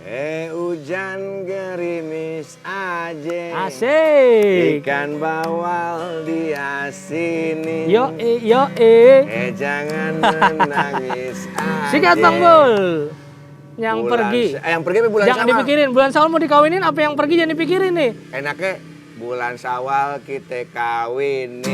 Hujan gerimis aja. Asik. Ikan bawal diasini. Yo. Jangan menangis aja. Sikat Bang Bul. Yang pergi. Yang pergi apa bulan Jangan Syawal? dipikirin. Bulan Syawal mau dikawinin, apa yang pergi jangan dipikirin nih. Enaknya bulan Syawal kita kawinin.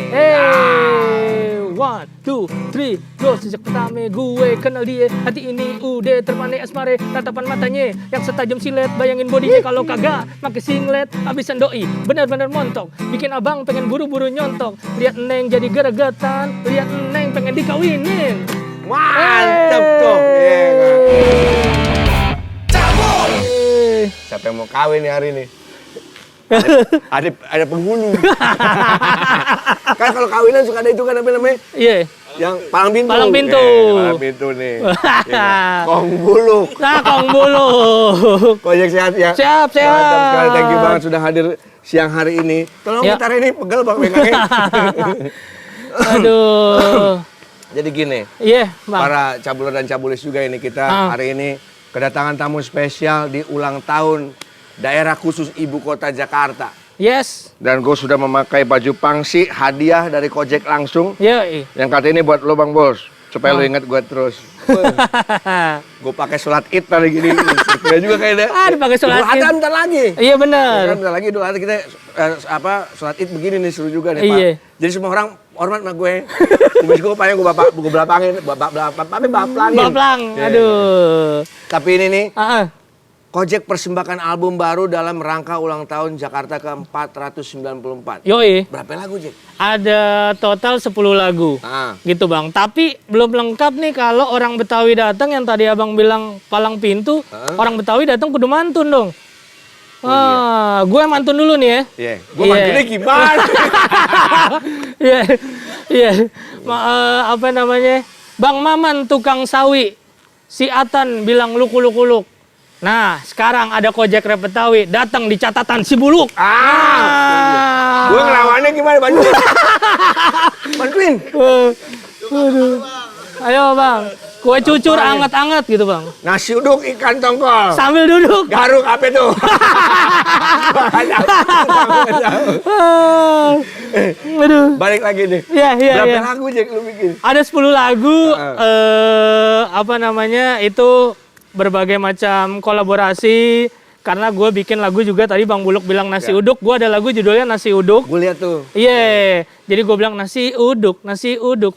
One, two, three, go. Sejak pertama gue kenal dia, hati ini udah terpane asmare. Tatapan matanya yang setajam silet, bayangin bodinya kalau kagak pakai singlet. Abisan doi, bener-bener montok, bikin abang pengen buru-buru nyontok. Lihat Neng jadi geregetan, lihat Neng pengen dikawinin. Mantep tuh. Siapa yang mau kawin nih hari ini? Ada penghulu. Kan kalau kawinan suka ada itu kan apa namanya? Iya. Yang palang pintu. Palang pintu. Palang pintu nih. Kong buluk. Nah, Kong buluk. Kojek sehat ya. Siap. Mantap sekali. Thank you banget sudah hadir siang hari ini. Tolong gitar ini pegel Bang megangnya. Aduh. Jadi gini. Iya, Bang. Para cabuler dan cabulis juga ini kita hari ini kedatangan tamu spesial di ulang tahun daerah khusus ibu kota Jakarta. Yes. Dan gue sudah memakai baju pangsi hadiah dari Kojek langsung. Iya. Yang kata ini buat lo Bang Bos, supaya lo ingat gue terus. Gue pakai sholat id tadi gini. Sebenarnya juga kayaknya. Dipakai sholat id. Ada bentar lagi. Iya benar. Bentar lagi Idul Adha kita sholat id begini nih seru juga nih Pak. Iya. Jadi semua orang hormat sama gue. Kumis gue paling gue belapangin, baplangin. Baplang. Aduh. Tapi ini nih. Kojek persembahkan album baru dalam rangka ulang tahun Jakarta ke-494. Yoi. Berapa lagu, Jack? Ada total 10 lagu. Gitu, Bang. Tapi belum lengkap nih kalau orang Betawi datang yang tadi Abang bilang palang pintu, orang Betawi datang kudu mantun dong. Gue mantun dulu nih ya. Iya. Gue mantunnya gimana? Iya. Apa namanya? Bang Maman tukang sawi. Si Atan bilang luk-luk-luk. Nah, sekarang ada Kojek Rap Betawi datang di catatan si Buluk. Gue ngelawannya gimana, bantuin? Bantuin. Ayo, Bang. Kue cucur anget-anget gitu, Bang. Nasi uduk ikan tongkol. Sambil duduk. Garuk apa tuh? Aduh. Balik lagi deh. Iya. Berapa lagu, Jack, lu bikin? Ada 10 lagu. Apa namanya, itu berbagai macam kolaborasi. Karena gue bikin lagu juga tadi Bang Buluk bilang nasi uduk. Gue ada lagu judulnya Nasi Uduk. Gue lihat tuh. Iya. Jadi gue bilang nasi uduk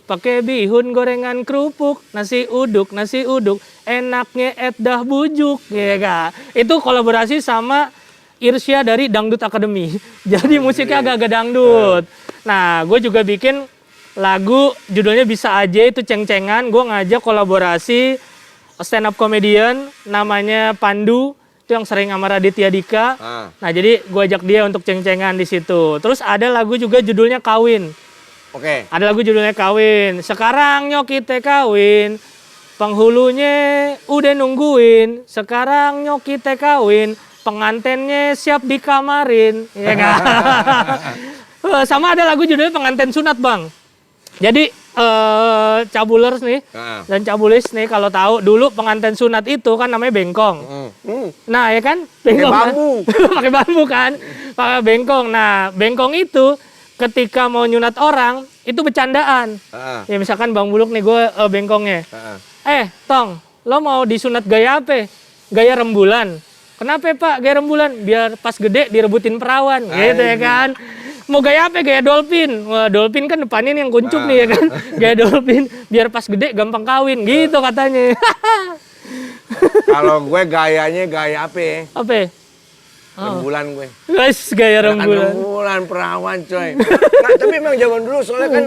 pakai bihun gorengan kerupuk. Nasi uduk enaknya dah bujuk. Ya Kak. Itu kolaborasi sama Irsya dari Dangdut Academy. Jadi musiknya agak-agak dangdut. Nah, gue juga bikin lagu judulnya Bisa Aja, itu ceng-cengan. Gue ngajak kolaborasi stand up comedian namanya Pandu, itu yang sering sama Raditya Dika. Nah, jadi gue ajak dia untuk ceng-cengan di situ. Terus ada lagu juga judulnya Kawin. Oke. Ada lagu judulnya Kawin. Sekarang nyok kita kawin, penghulunya udah nungguin. Sekarang nyok kita kawin, pengantennya siap dikamarin. Ya kan? Sama ada lagu judulnya Pengantin Sunat, Bang. Jadi cabulers nih dan cabulis nih kalau tahu dulu pengantin sunat itu kan namanya bengkong. Nah ya kan bengkong. Pakai bambu. Pakai bambu kan. Pakai bengkong. Nah bengkong itu ketika mau nyunat orang itu bercandaan. Ya misalkan Bang Buluk nih gue bengkongnya. Tong, lo mau disunat gaya apa? Gaya rembulan. Kenapa Pak gaya rembulan? Biar pas gede direbutin perawan. Gitu ya kan. Mau gaya apa? Gaya dolphin. Wah, dolphin kan depannya yang kuncup nih ya kan. Gaya dolphin biar pas gede gampang kawin gitu katanya. Kalau gue gayanya gaya apa? Apa? Rembulan gue. Guys, gaya rembulan. Rembulan perawan coy. Nah, tapi memang zaman dulu soalnya kan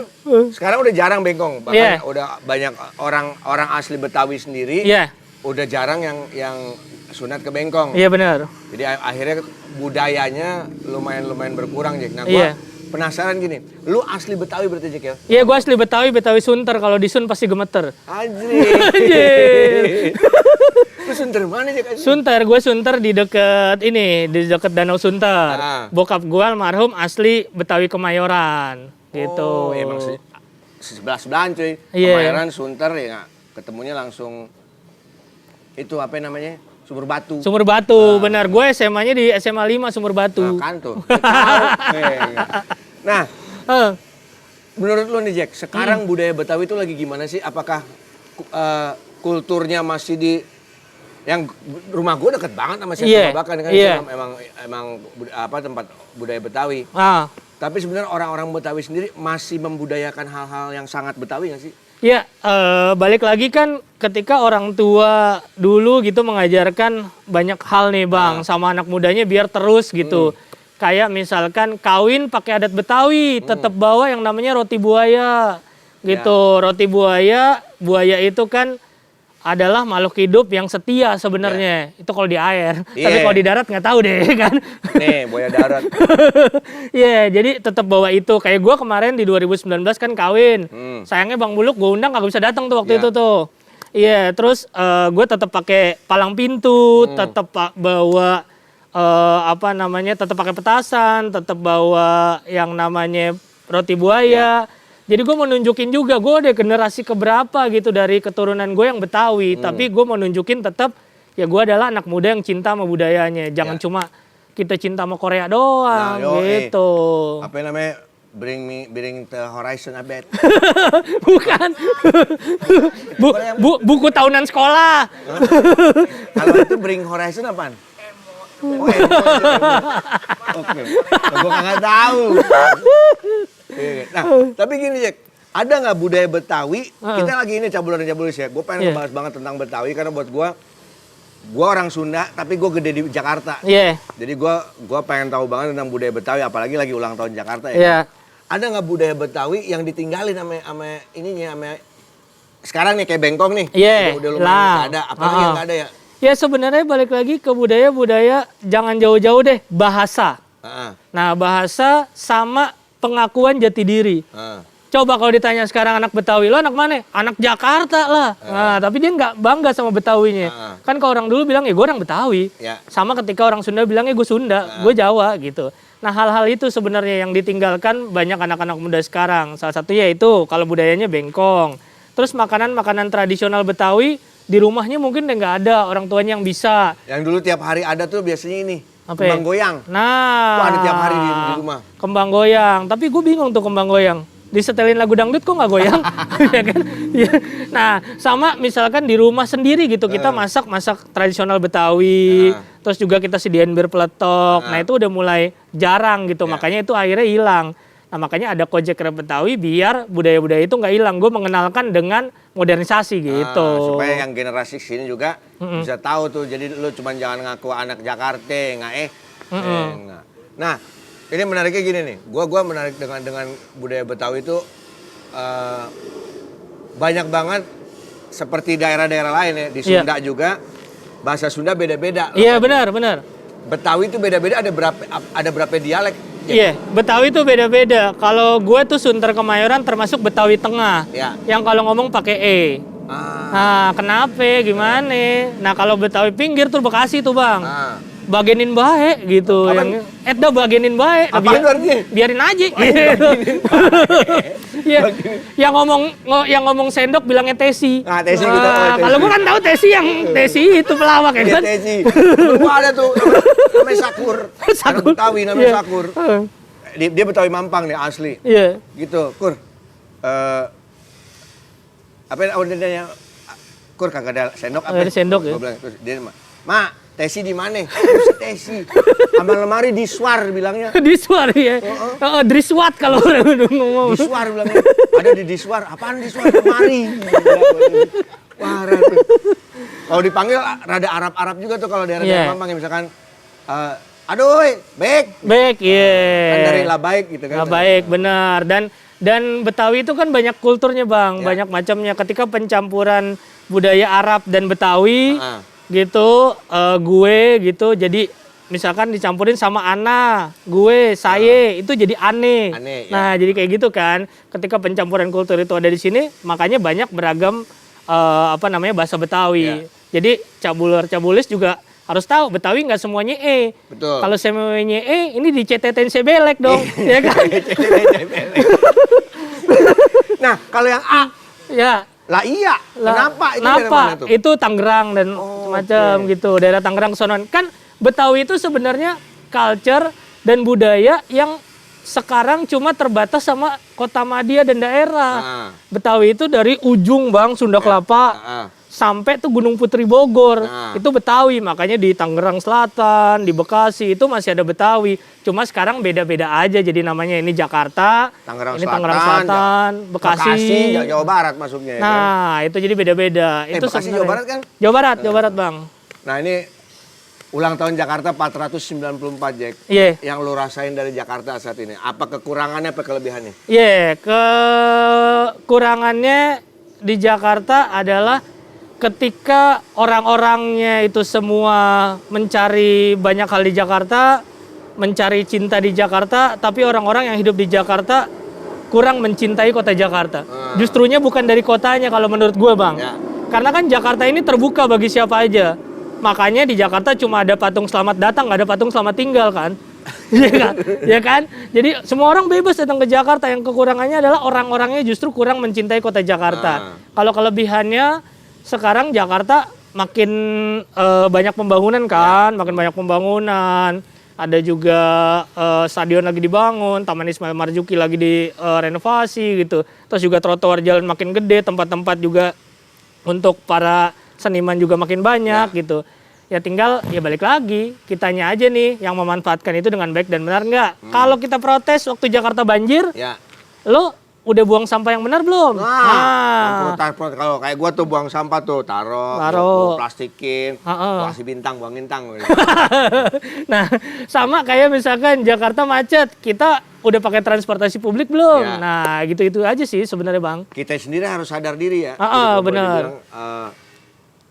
sekarang udah jarang bengkong. Bahkan udah banyak orang asli Betawi sendiri. Udah jarang yang sunat ke bengkong. Iya benar. Jadi akhirnya budayanya lumayan berkurang, Jack. Nah, gua penasaran gini, lu asli Betawi berarti, Jack ya? Iya, gua asli Betawi Sunter. Kalau disun pasti gemeter. Anjir. Lu Sunter mana, Jack? Sunter, gue Sunter di deket Danau Sunter. Bokap gue almarhum asli Betawi Kemayoran, gitu. Oh, emang sebelah-sebelahan, cuy. Kemayoran, Sunter ya, ketemunya langsung itu apa namanya? Sumur Batu. Sumur Batu, benar. Gue SMA-nya di SMA 5 Sumur Batu. Nah, kan tuh. Tahu. Nah, menurut lo nih Jack, sekarang budaya Betawi itu lagi gimana sih? Apakah kulturnya masih di yang rumah gue deket banget sama Setu Babakan kan emang apa tempat budaya Betawi. Tapi sebenarnya orang-orang Betawi sendiri masih membudayakan hal-hal yang sangat Betawi nggak sih? Ya, balik lagi kan ketika orang tua dulu gitu mengajarkan banyak hal nih Bang, sama anak mudanya biar terus gitu. Kayak misalkan kawin pakai adat Betawi, tetap bawa yang namanya roti buaya gitu. Roti buaya, buaya itu kan adalah makhluk hidup yang setia sebenarnya. Itu kalau di air. Tapi kalau di darat nggak tahu deh kan. Nih, buaya darat. Jadi tetap bawa itu. Kayak gue kemarin di 2019 kan kawin. Sayangnya Bang Buluk gue undang kagak bisa datang tuh waktu itu tuh. Terus gue tetap pakai palang pintu, tetap bawa tetap pakai petasan, tetap bawa yang namanya roti buaya. Jadi gue mau nunjukin juga, gue udah generasi keberapa gitu dari keturunan gue yang Betawi. Tapi gue mau nunjukin tetap, ya gue adalah anak muda yang cinta sama budayanya. Jangan cuma kita cinta sama Korea doang gitu. Apa namanya, bring the horizon a bit. Bukan. Buku tahunan sekolah. Kalau itu bring horizon apaan? Oke, gue kagak tahu. Nah, tapi gini Jack, ada nggak budaya Betawi? Kita lagi ini cabulan-cabulis ya. Gue pengen ngebahas banget tentang Betawi karena buat gue orang Sunda, tapi gue gede di Jakarta. Jadi gue pengen tahu banget tentang budaya Betawi, apalagi lagi ulang tahun Jakarta ya. Ada nggak budaya Betawi yang ditinggalin sama ininya, sama sekarang nih kayak bengkong nih? Udah lumayan nggak ada, apalagi yang nggak ada ya? Ya sebenarnya balik lagi ke budaya jangan jauh-jauh deh, bahasa. Nah bahasa sama pengakuan jati diri. Coba kalau ditanya sekarang anak Betawi, lo anak mana? Anak Jakarta lah. Nah, tapi dia nggak bangga sama Betawinya. Kan kalau orang dulu bilang, ya gue orang Betawi. Sama ketika orang Sunda bilang, ya gue Sunda, gue Jawa gitu. Nah hal-hal itu sebenarnya yang ditinggalkan banyak anak-anak muda sekarang. Salah satunya itu kalau budayanya bengkong. Terus makanan-makanan tradisional Betawi di rumahnya mungkin udah nggak ada orang tuanya yang bisa. Yang dulu tiap hari ada tuh biasanya ini. Kembang goyang. Nah, ada tiap hari di rumah. Kembang goyang. Tapi gue bingung tuh kembang goyang. Disetelin lagu dangdut kok nggak goyang? Ya kan? Nah, sama misalkan di rumah sendiri gitu kita masak tradisional Betawi. Terus juga kita sediain bir peletok. Nah, itu udah mulai jarang gitu. Makanya itu akhirnya hilang. Nah, makanya ada Kojek Rap Betawi biar budaya-budaya itu nggak hilang. Gue mengenalkan dengan modernisasi gitu. Supaya yang generasi sini juga bisa tahu tuh. Jadi lu cuma jangan ngaku anak Jakarta, nggak. Nah, ini menariknya gini nih. Gua menarik dengan budaya Betawi itu banyak banget seperti daerah-daerah lain ya. Di Sunda juga bahasa Sunda beda-beda. Iya, benar. Betawi itu beda-beda, ada berapa dialek? Iya, Betawi itu beda-beda. Kalau gue tuh Sunter Kemayoran termasuk Betawi Tengah. Yang kalau ngomong pakai E. Nah, kenapa? Gimana? Nah, kalau Betawi pinggir tuh Bekasi tuh, Bang. Bagenin bae gitu. Yang bagenin bae. Biarin aja. Gitu. Yang ngomong sendok bilangnya tesi. Nah, tesi gitu. Kalau gue kan tahu tesi yang tesi itu pelawak ya kan. Tesi. Gua ada tuh namanya Sakur. Anak Betawi namanya Sakur. Dia Betawi Mampang nih asli. Gitu, Kur. Apa namanya? Kur kagak ada sendok apa? Ada sendok ya. Gua bilang terus dia, "Ma, tesi di mana?" Tesi. Sama lemari diswar bilangnya. Diswar ya. Driswat kalau orang ngomong. Diswar bilangnya. Ada di diswar. Apaan diswar? Lemari. Wah, kalau dipanggil rada Arab-Arab juga tuh kalau daerah Mampang misalkan aduh, baik. Baik, Kan dari lah baik gitu kan. Lah baik, benar. Dan Betawi itu kan banyak kulturnya, Bang. Banyak macamnya. Ketika pencampuran budaya Arab dan Betawi gitu, gue gitu. Jadi misalkan dicampurin sama ana, gue, saya, itu jadi aneh. Nah, jadi kayak gitu kan. Ketika pencampuran kultur itu ada di sini, makanya banyak beragam bahasa Betawi. Jadi cabuler-cabulis juga harus tahu Betawi nggak semuanya E. Betul. Kalau semuanya E, ini dicetetin sebelek dong, ya kan? Nah, kalau yang A, Lah iya, kenapa? Itu daerah Kenapa? mana tuh? Itu Tangerang dan macam gitu, daerah Tangerang sonon. Kan Betawi itu sebenarnya culture dan budaya yang sekarang cuma terbatas sama Kota Madia dan daerah. Betawi itu dari ujung Bang Sunda Kelapa sampai tuh Gunung Putri Bogor. Itu Betawi, makanya di Tangerang Selatan, di Bekasi itu masih ada Betawi. Cuma sekarang beda-beda aja, jadi namanya ini Jakarta, ini Tangerang Selatan, Bekasi, Jawa Barat masuknya ya nah, kan? itu jadi beda-beda. Itu Bekasi Jawa Barat kan? Jawa Barat Bang. Nah ini ulang tahun Jakarta 494 Jack. Iya. Yang lo rasain dari Jakarta saat ini, apa kekurangannya, apa kelebihannya? Iya, kekurangannya di Jakarta adalah ketika orang-orangnya itu semua mencari banyak hal di Jakarta, mencari cinta di Jakarta, tapi orang-orang yang hidup di Jakarta kurang mencintai kota Jakarta. Justrunya bukan dari kotanya kalau menurut gue Bang. Ya. Karena kan Jakarta ini terbuka bagi siapa aja. Makanya di Jakarta cuma ada patung selamat datang, nggak ada patung selamat tinggal kan. Iya kan? Ya kan? Jadi semua orang bebas datang ke Jakarta. Yang kekurangannya adalah orang-orangnya justru kurang mencintai kota Jakarta. Kalau kelebihannya sekarang Jakarta makin banyak pembangunan kan, makin banyak pembangunan. Ada juga stadion lagi dibangun, Taman Ismail Marzuki lagi direnovasi gitu. Terus juga trotoar jalan makin gede, tempat-tempat juga untuk para seniman juga makin banyak gitu. Ya tinggal ya balik lagi, kitanya aja nih yang memanfaatkan itu dengan baik dan benar nggak. Kalau kita protes waktu Jakarta banjir, lo udah buang sampah yang benar belum? Protes kalau kayak gua tuh buang sampah tuh, taruh plastikin, kasih bintang, buang bintang. Nah, sama kayak misalkan Jakarta macet, kita udah pakai transportasi publik belum? Nah, gitu-gitu aja sih sebenarnya Bang. Kita sendiri harus sadar diri ya. Benar.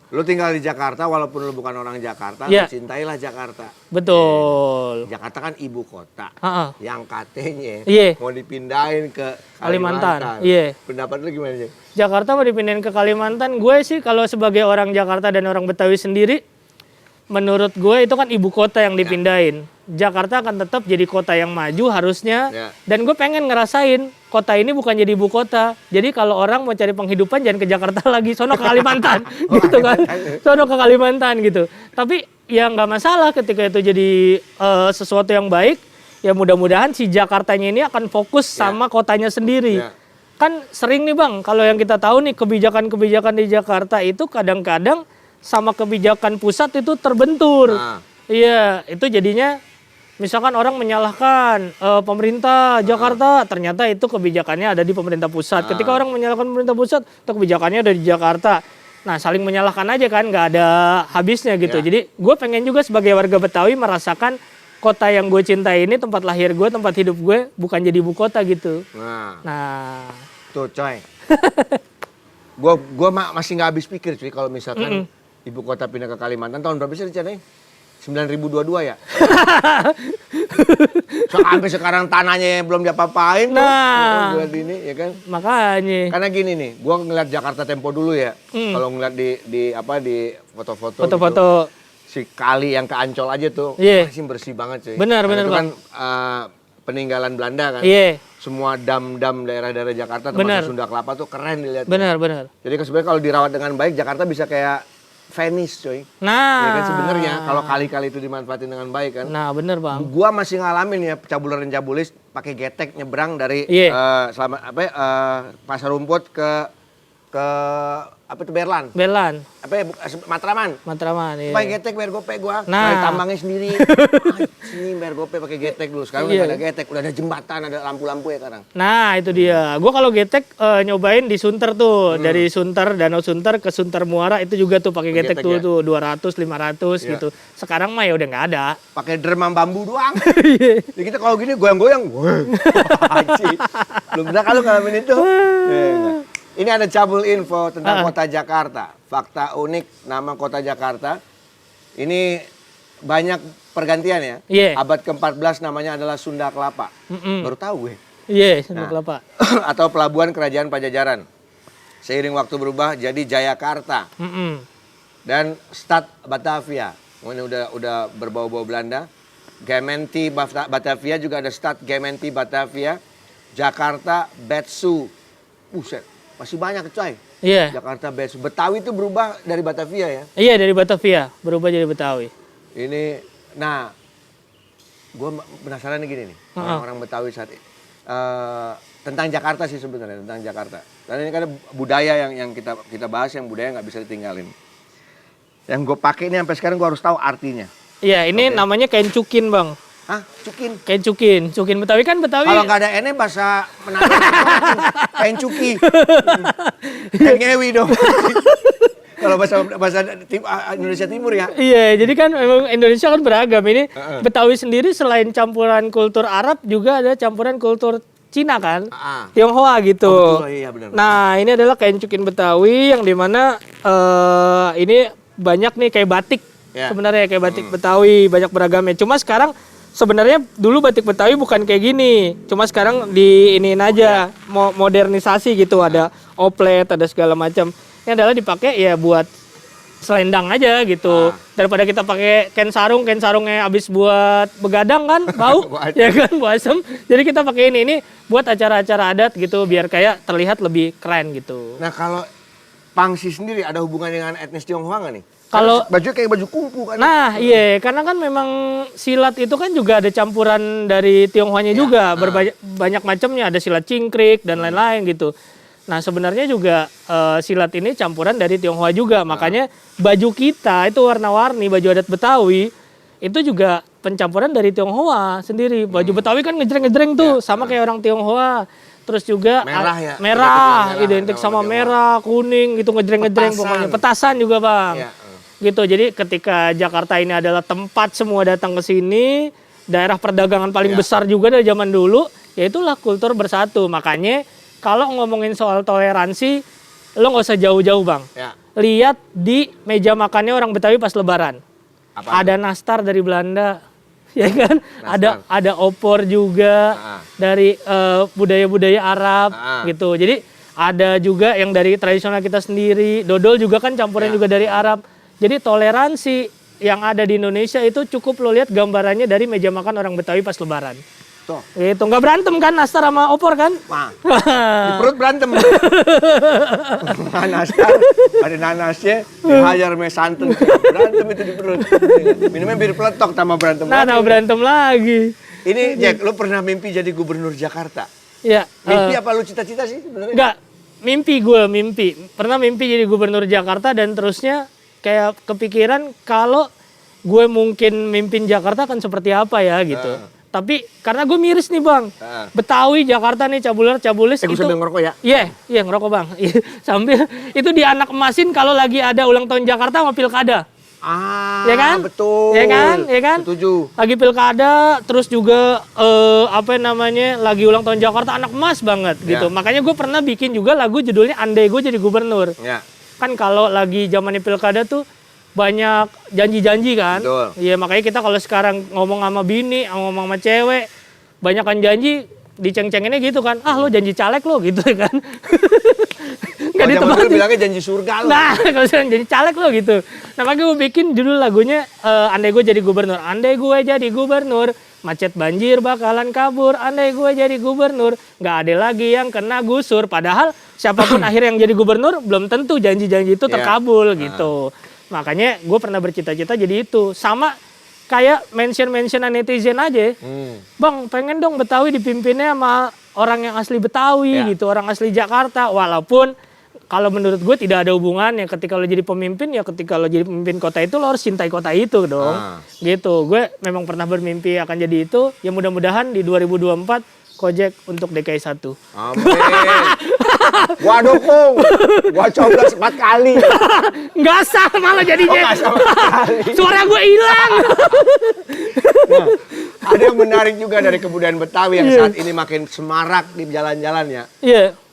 Lu tinggal di Jakarta walaupun lu bukan orang Jakarta, cintailah Jakarta. Betul. Jakarta kan ibu kota. Yang katanya mau dipindahin ke Kalimantan. Pendapat lu gimana sih? Jakarta mau dipindahin ke Kalimantan, gue sih kalau sebagai orang Jakarta dan orang Betawi sendiri, menurut gue itu kan ibu kota yang dipindahin. Jakarta akan tetap jadi kota yang maju harusnya. Dan gue pengen ngerasain kota ini bukan jadi ibu kota. Jadi kalau orang mau cari penghidupan jangan ke Jakarta lagi, sono ke Kalimantan. Gitu kan. Sono ke Kalimantan gitu. Tapi ya nggak masalah ketika itu jadi sesuatu yang baik. Ya mudah-mudahan si Jakartanya ini akan fokus sama kotanya sendiri. Kan sering nih Bang, kalau yang kita tahu nih kebijakan-kebijakan di Jakarta itu kadang-kadang sama kebijakan pusat itu terbentur. Iya, itu jadinya misalkan orang menyalahkan pemerintah Jakarta, ternyata itu kebijakannya ada di pemerintah pusat. Ketika orang menyalahkan pemerintah pusat, itu kebijakannya ada di Jakarta. Nah, saling menyalahkan aja kan, nggak ada habisnya gitu. Jadi gue pengen juga sebagai warga Betawi merasakan kota yang gue cintai ini, tempat lahir gue, tempat hidup gue, bukan jadi ibu kota gitu. Nah. Tuh coy. Gue masih nggak habis pikir cuy kalau misalkan ibu kota pindah ke Kalimantan tahun berapa sih rencananya? 9022 ya? Sampai sekarang tanahnya belum diapa-apain tuh. Buat ini ya kan? Makanya. Karena gini nih, gua ngeliat Jakarta Tempo dulu ya. Kalau ngeliat di foto-foto gitu, si kali yang ke Ancol aja tuh masih bersih banget cuy. Benar itu Bang. Kan peninggalan Belanda kan. Semua dam-dam daerah-daerah Jakarta termasuk Sunda Kelapa tuh keren dilihat. Benar. Jadi sebenarnya kalau dirawat dengan baik Jakarta bisa kayak Venice coy. Nah, ya kan sebenarnya kalau kali-kali itu dimanfaatin dengan baik kan. Nah, bener Bang. Gua masih ngalamin ya cabuler-cabulis pakai getek nyebrang dari Pasar Rumput ke Berlan. Matraman, iya. Pakai getek bayar gope gua. Dari tambangnya sendiri. Sini bayar gope pakai getek dulu. Sekarang udah ada getek, udah ada jembatan, ada lampu-lampu ya sekarang. Nah, itu dia. Gua kalau getek nyobain di Sunter tuh, dari Sunter, Danau Sunter ke Sunter Muara itu juga tuh pakai getek tuh 200, 500 gitu. Sekarang mah ya udah nggak ada. Pakai dermam bambu doang. Jadi kita kalau gini goyang-goyang. Belum pernah kalau ngalamin itu. Ini ada cabul info tentang kota Jakarta. Fakta unik nama kota Jakarta. Ini banyak pergantian ya. Abad ke-14 namanya adalah Sunda Kelapa. Baru tahu gue. Sunda Kelapa. Atau pelabuhan kerajaan Pajajaran. Seiring waktu berubah jadi Jayakarta. Dan Stad Batavia. Ini udah berbau-bau Belanda. Gemeente Batavia juga ada Stad Gemeente Batavia. Jakarta Betsu. Buset. Masih banyak coy. Iya. Jakarta best. Betawi itu berubah dari Batavia ya? Iya, dari Batavia berubah jadi Betawi. Ini, nah, gue penasaran nih gini nih, orang-orang Betawi saat ini. Tentang Jakarta sih sebenarnya, tentang Jakarta. Karena ini kan budaya yang kita bahas, yang budaya nggak bisa ditinggalin. Yang gue pakai ini sampai sekarang gue harus tahu artinya. Iya, ini namanya kain cukin, Bang. Hah? Cukin? Kain cukin. Cukin Betawi kan Betawi. Kalau nggak ada N bahasa Manado, kain cuki. Kain ngewi dong. Kalau bahasa Indonesia Timur ya. Iya, jadi kan memang Indonesia kan beragam. Ini Betawi sendiri selain campuran kultur Arab juga ada campuran kultur Cina kan, Tionghoa gitu. Oh, betul, iya, benar. Nah, ini adalah kain cukin Betawi yang dimana ini banyak nih kayak batik. Sebenarnya kayak batik Betawi banyak beragamnya. Cuma sekarang sebenarnya dulu batik Betawi bukan kayak gini. Cuma sekarang diiniin aja, modernisasi gitu. Ada oplet, ada segala macam. Ini adalah dipakai ya buat selendang aja gitu. Daripada kita pakai kain sarungnya habis buat begadang kan, bau, ya kan, bau asem. Jadi kita pakai ini buat acara-acara adat gitu, biar kayak terlihat lebih keren gitu. Nah kalau Pangsi sendiri ada hubungan dengan etnis Tionghoa nggak nih? Kalau baju kayak baju kungfu kan? Nah, iya, karena kan memang silat itu kan juga ada campuran dari Tionghoanya juga, banyak macamnya, ada silat cingkrik dan lain-lain gitu. Nah, sebenarnya juga silat ini campuran dari Tionghoa juga, makanya baju kita itu warna-warni, baju adat Betawi itu juga pencampuran dari Tionghoa sendiri. Baju Betawi kan ngejreng-ngejreng tuh, sama kayak orang Tionghoa. Terus juga merah, identik sama merah, kuning gitu, ngejreng-ngejreng pokoknya. Petasan juga, Bang. Gitu. Jadi ketika Jakarta ini adalah tempat semua datang ke sini, daerah perdagangan paling besar juga dari zaman dulu, ya itulah kultur bersatu. Makanya kalau ngomongin soal toleransi, lo nggak usah jauh-jauh, Bang. Lihat di meja makannya orang Betawi pas Lebaran. Ada nastar dari Belanda, ya kan? Ada opor juga dari budaya-budaya Arab gitu. Jadi ada juga yang dari tradisional kita sendiri. Dodol juga kan campuran juga dari Arab. Jadi toleransi yang ada di Indonesia itu cukup lo lihat gambarannya dari meja makan orang Betawi pas Lebaran. Tuh. Itu nggak berantem kan nastar sama opor kan? Di perut berantem. Nastar, ada nanasnya, dihajar sama santan. Berantem itu di perut. Minumnya bir peletok tambah berantem lagi. Nah, berantem lagi. Ini Jack, lu pernah mimpi jadi gubernur Jakarta? Iya. Mimpi apa lu cita-cita sih sebenarnya? Enggak, mimpi. Pernah mimpi jadi gubernur Jakarta dan terusnya kayak kepikiran kalau gue mungkin mimpin Jakarta akan seperti apa ya gitu. Tapi karena gue miris nih, Bang. Betawi, Jakarta nih, cabulis itu. Sambil ngerokok ya? Iya, ngerokok, Bang. Sambil itu di anak emasin kalau lagi ada ulang tahun Jakarta sama pilkada. Ya kan? Betul. Ya kan? Setuju. Lagi pilkada, terus juga lagi ulang tahun Jakarta anak emas banget gitu. Makanya gue pernah bikin juga lagu judulnya Andai Gue Jadi Gubernur. Kan kalau lagi zamannya pilkada tuh banyak janji-janji kan. Iya, makanya kita kalau sekarang ngomong sama bini, ngomong sama cewek, banyakan janji, diceng-cenginnya gitu kan. Ah, lo janji caleg lo gitu kan. Nggak ditempatin. Dulu bilangnya janji surga lo. Nah, kalau sekarang janji caleg lo gitu. Nah, makanya gue bikin judul lagunya Andai Gue Jadi Gubernur. Andai gue jadi gubernur, macet banjir bakalan kabur. Andai gue jadi gubernur, nggak ada lagi yang kena gusur. Padahal siapapun akhirnya yang jadi gubernur, belum tentu janji-janji itu terkabul gitu. Makanya gue pernah bercita-cita jadi itu. Sama kayak mention-mentionan netizen aja. Bang, pengen dong Betawi dipimpinnya sama orang yang asli Betawi gitu. Orang asli Jakarta. Walaupun kalau menurut gue tidak ada hubungannya. Ketika lo jadi pemimpin, ya ketika lo jadi pemimpin kota itu, lo harus cintai kota itu dong. Gitu. Gue memang pernah bermimpi akan jadi itu. Ya mudah-mudahan di 2024 Kojek untuk DKI 1. Amin. Gua dukung. Gua coblos 4 kali. Nggak sah malah jadinya. Suara gue hilang. Nah, ada yang menarik juga dari kebudayaan Betawi yang saat ini makin semarak di jalan-jalannya.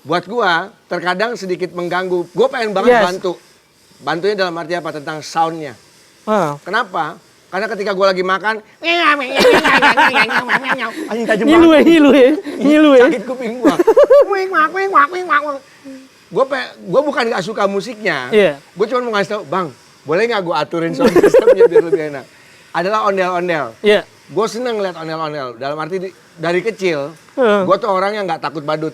Buat gua terkadang sedikit mengganggu. Gua pengen banget bantu. Bantunya dalam arti apa? Tentang soundnya. Kenapa? Karena ketika gue lagi makan, anjing tajam banget. Ngilu ya. Sakit kuping gue. Gue bukan gak suka musiknya. Gue cuma mau ngasih tau, Bang, boleh gak gue aturin sound systemnya biar lebih enak. Adalah ondel-ondel. Gue seneng lihat ondel-ondel. Dalam arti dari kecil, gue tuh orang yang gak takut badut.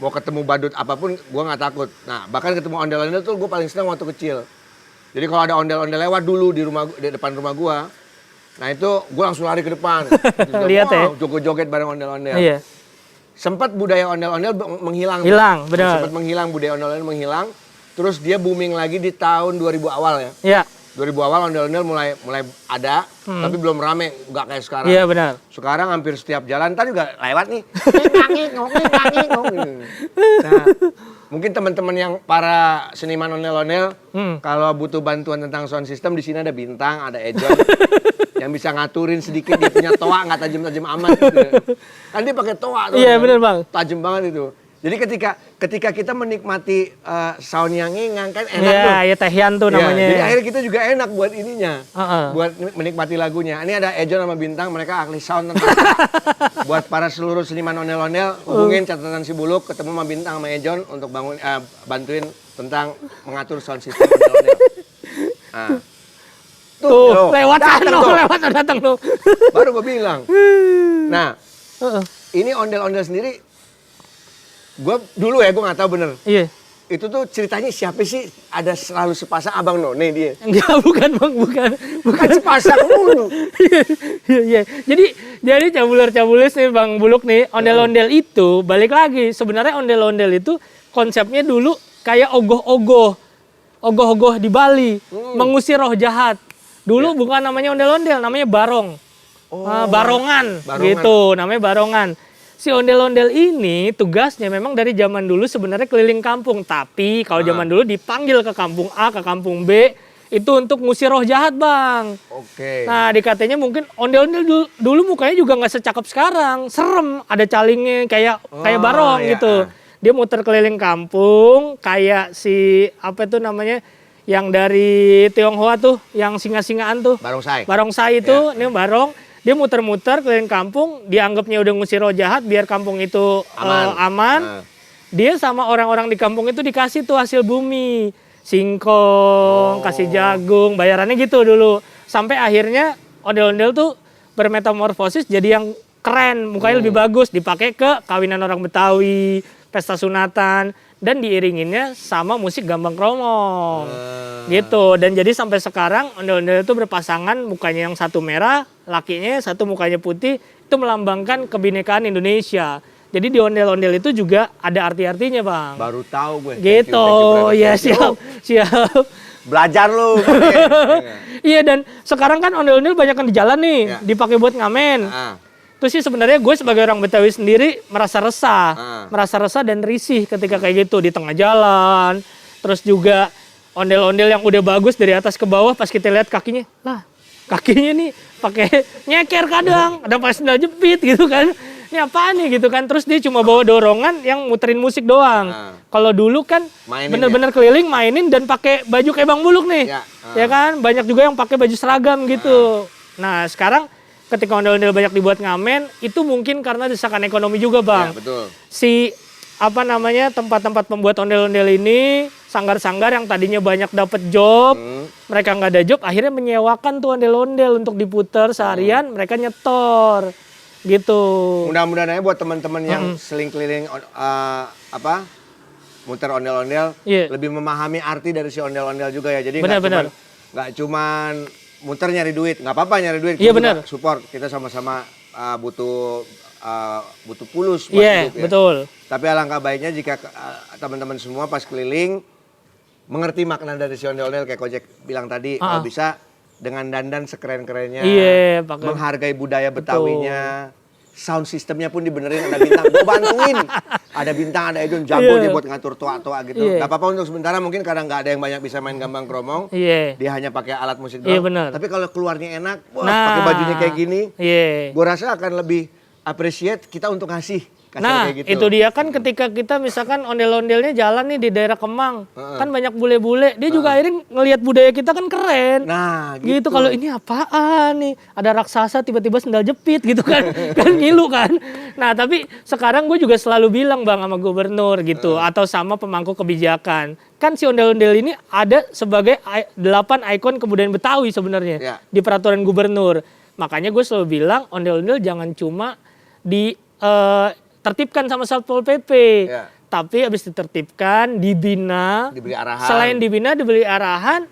mau ketemu badut apapun gue nggak takut. Nah bahkan ketemu ondel-ondel tuh gue paling senang waktu kecil. Jadi kalau ada ondel-ondel lewat dulu di depan rumah gue, nah itu gue langsung lari ke depan. Lihat ya. Joget-joget bareng ondel-ondel. Iya. Sempat budaya ondel-ondel menghilang. Hilang, benar. Sempat menghilang, budaya ondel-ondel menghilang. Terus dia booming lagi di tahun 2000 awal ya. Iya. 2000 awal ondel-ondel mulai ada, tapi belum rame, nggak kayak sekarang. Iya benar. Sekarang hampir setiap jalan, tadi juga lewat nih. Nah, mungkin teman-teman yang para seniman ondel-ondel, kalau butuh bantuan tentang sound system, di sini ada Bintang, ada Ejon, yang bisa ngaturin sedikit, dia punya toa nggak tajam-tajam amat gitu. Kan dia pakai toa tuh. Iya benar bang. Tajam banget itu. Jadi ketika kita menikmati sound yang ngengang kan enak tuh. Iya, ya tehian tuh namanya. Jadi akhirnya kita juga enak buat ininya. Buat menikmati lagunya. Ini ada Ejon sama Bintang, mereka ahli sound tentang. Buat para seluruh seniman ondel-ondel, hubungin catatan si Buluk, ketemu sama Bintang sama Ejon untuk bantuin tentang mengatur sound system ondel-ondel. Nah. Tuh, lewat datang tuh. Baru gue bilang. Nah, ini ondel-ondel sendiri, gue dulu ya, gue nggak tahu bener. Iya. Itu tuh ceritanya siapa sih? Ada selalu sepasang Abang None dia. Enggak, bukan bang, bukan sepasang mulu. Iya. Jadi cabuler-cabulis nih Bang Buluk nih, ondel-ondel itu balik lagi. Sebenarnya ondel-ondel itu konsepnya dulu kayak ogoh-ogoh di Bali, mengusir roh jahat. Dulu bukan namanya ondel-ondel, namanya barong. Barongan gitu, namanya barongan. Si ondel-ondel ini tugasnya memang dari zaman dulu sebenarnya keliling kampung. Tapi kalau zaman dulu dipanggil ke kampung A, ke kampung B, itu untuk ngusir roh jahat bang. Oke. Nah dikatanya mungkin ondel-ondel dulu mukanya juga nggak secakep sekarang. Serem, ada calingnya kayak barong gitu. Dia muter keliling kampung kayak si, apa itu namanya, yang dari Tionghoa tuh, yang singa-singaan tuh. Barongsai. Barongsai itu, ini barong. Dia muter-muter keliling kampung, dianggapnya udah ngusir roh jahat biar kampung itu aman. Dia sama orang-orang di kampung itu dikasih tuh hasil bumi. Singkong, kasih jagung, bayarannya gitu dulu. Sampai akhirnya ondel-ondel tuh bermetamorfosis jadi yang keren, mukanya lebih bagus. Dipakai ke kawinan orang Betawi, pesta sunatan, dan diiringinnya sama musik gambang kromong. Gitu. Dan jadi sampai sekarang ondel-ondel itu berpasangan, mukanya yang satu merah, lakinya satu mukanya putih, itu melambangkan kebinekaan Indonesia. Jadi di ondel-ondel itu juga ada arti-artinya bang. Baru tahu gue. Gitu, ya siap. Belajar lu. Iya, dan sekarang kan ondel-ondel banyak kan di jalan nih, dipakai buat ngamen. Terus sih sebenarnya gue sebagai orang Betawi sendiri merasa resah dan risih ketika kayak gitu di tengah jalan. Terus juga ondel-ondel yang udah bagus dari atas ke bawah, pas kita lihat kakinya, lah kakinya nih pakai nyeker kadang, ada pas sendal jepit gitu kan. Ini apaan nih gitu kan. Terus dia cuma bawa dorongan yang muterin musik doang. Kalau dulu kan bener-bener keliling mainin dan pakai baju kayak Bang Buluk nih. Ya kan, banyak juga yang pakai baju seragam gitu. Nah sekarang ketika ondel-ondel banyak dibuat ngamen, itu mungkin karena desakan ekonomi juga bang. Ya, betul. Si apa namanya, tempat-tempat pembuat ondel-ondel ini, sanggar-sanggar yang tadinya banyak dapat job, mereka nggak ada job, akhirnya menyewakan tuh ondel-ondel untuk diputer seharian, mereka nyetor gitu. Mudah-mudahan aja buat teman-teman yang seling keliling muter ondel-ondel lebih memahami arti dari si ondel-ondel juga ya. Jadi nggak cuman muter nyari duit, nggak apa-apa nyari duit. Iya benar. Support, kita sama-sama butuh pulus buat hidup ya. Betul. Tapi alangkah baiknya jika teman-teman semua pas keliling mengerti makna dari si ondel-ondel kayak Kojek bilang tadi, kalau bisa dengan dandan sekeren-kerennya, menghargai budaya Betawinya, sound sistemnya pun dibenerin, ada Bintang, gue bantuin, ada Bintang, ada Ejon, jago dia buat ngatur toa-toa gitu. Gak apa-apa untuk sementara, mungkin kadang nggak ada yang banyak bisa main gambang kromong, dia hanya pakai alat musik doang. Tapi kalau keluarnya enak, pakai bajunya kayak gini, gue rasa akan lebih appreciate kita untuk ngasih. Nah kayak gitu. Itu dia kan, ketika kita misalkan ondel-ondelnya jalan nih di daerah Kemang, kan banyak bule-bule, dia juga akhirnya ngelihat budaya kita kan keren. Nah gitu. Kalau ini apaan nih, ada raksasa tiba-tiba sendal jepit gitu kan, kan ngilu kan. Nah tapi sekarang gue juga selalu bilang bang sama gubernur gitu, atau sama pemangku kebijakan, kan si ondel-ondel ini ada sebagai 8 ikon kebudayaan Betawi sebenarnya di peraturan gubernur. Makanya gue selalu bilang ondel-ondel jangan cuma di tertibkan sama Satpol PP. tapi habis ditertibkan, dibina. Diberi arahan. Selain dibina, diberi arahan,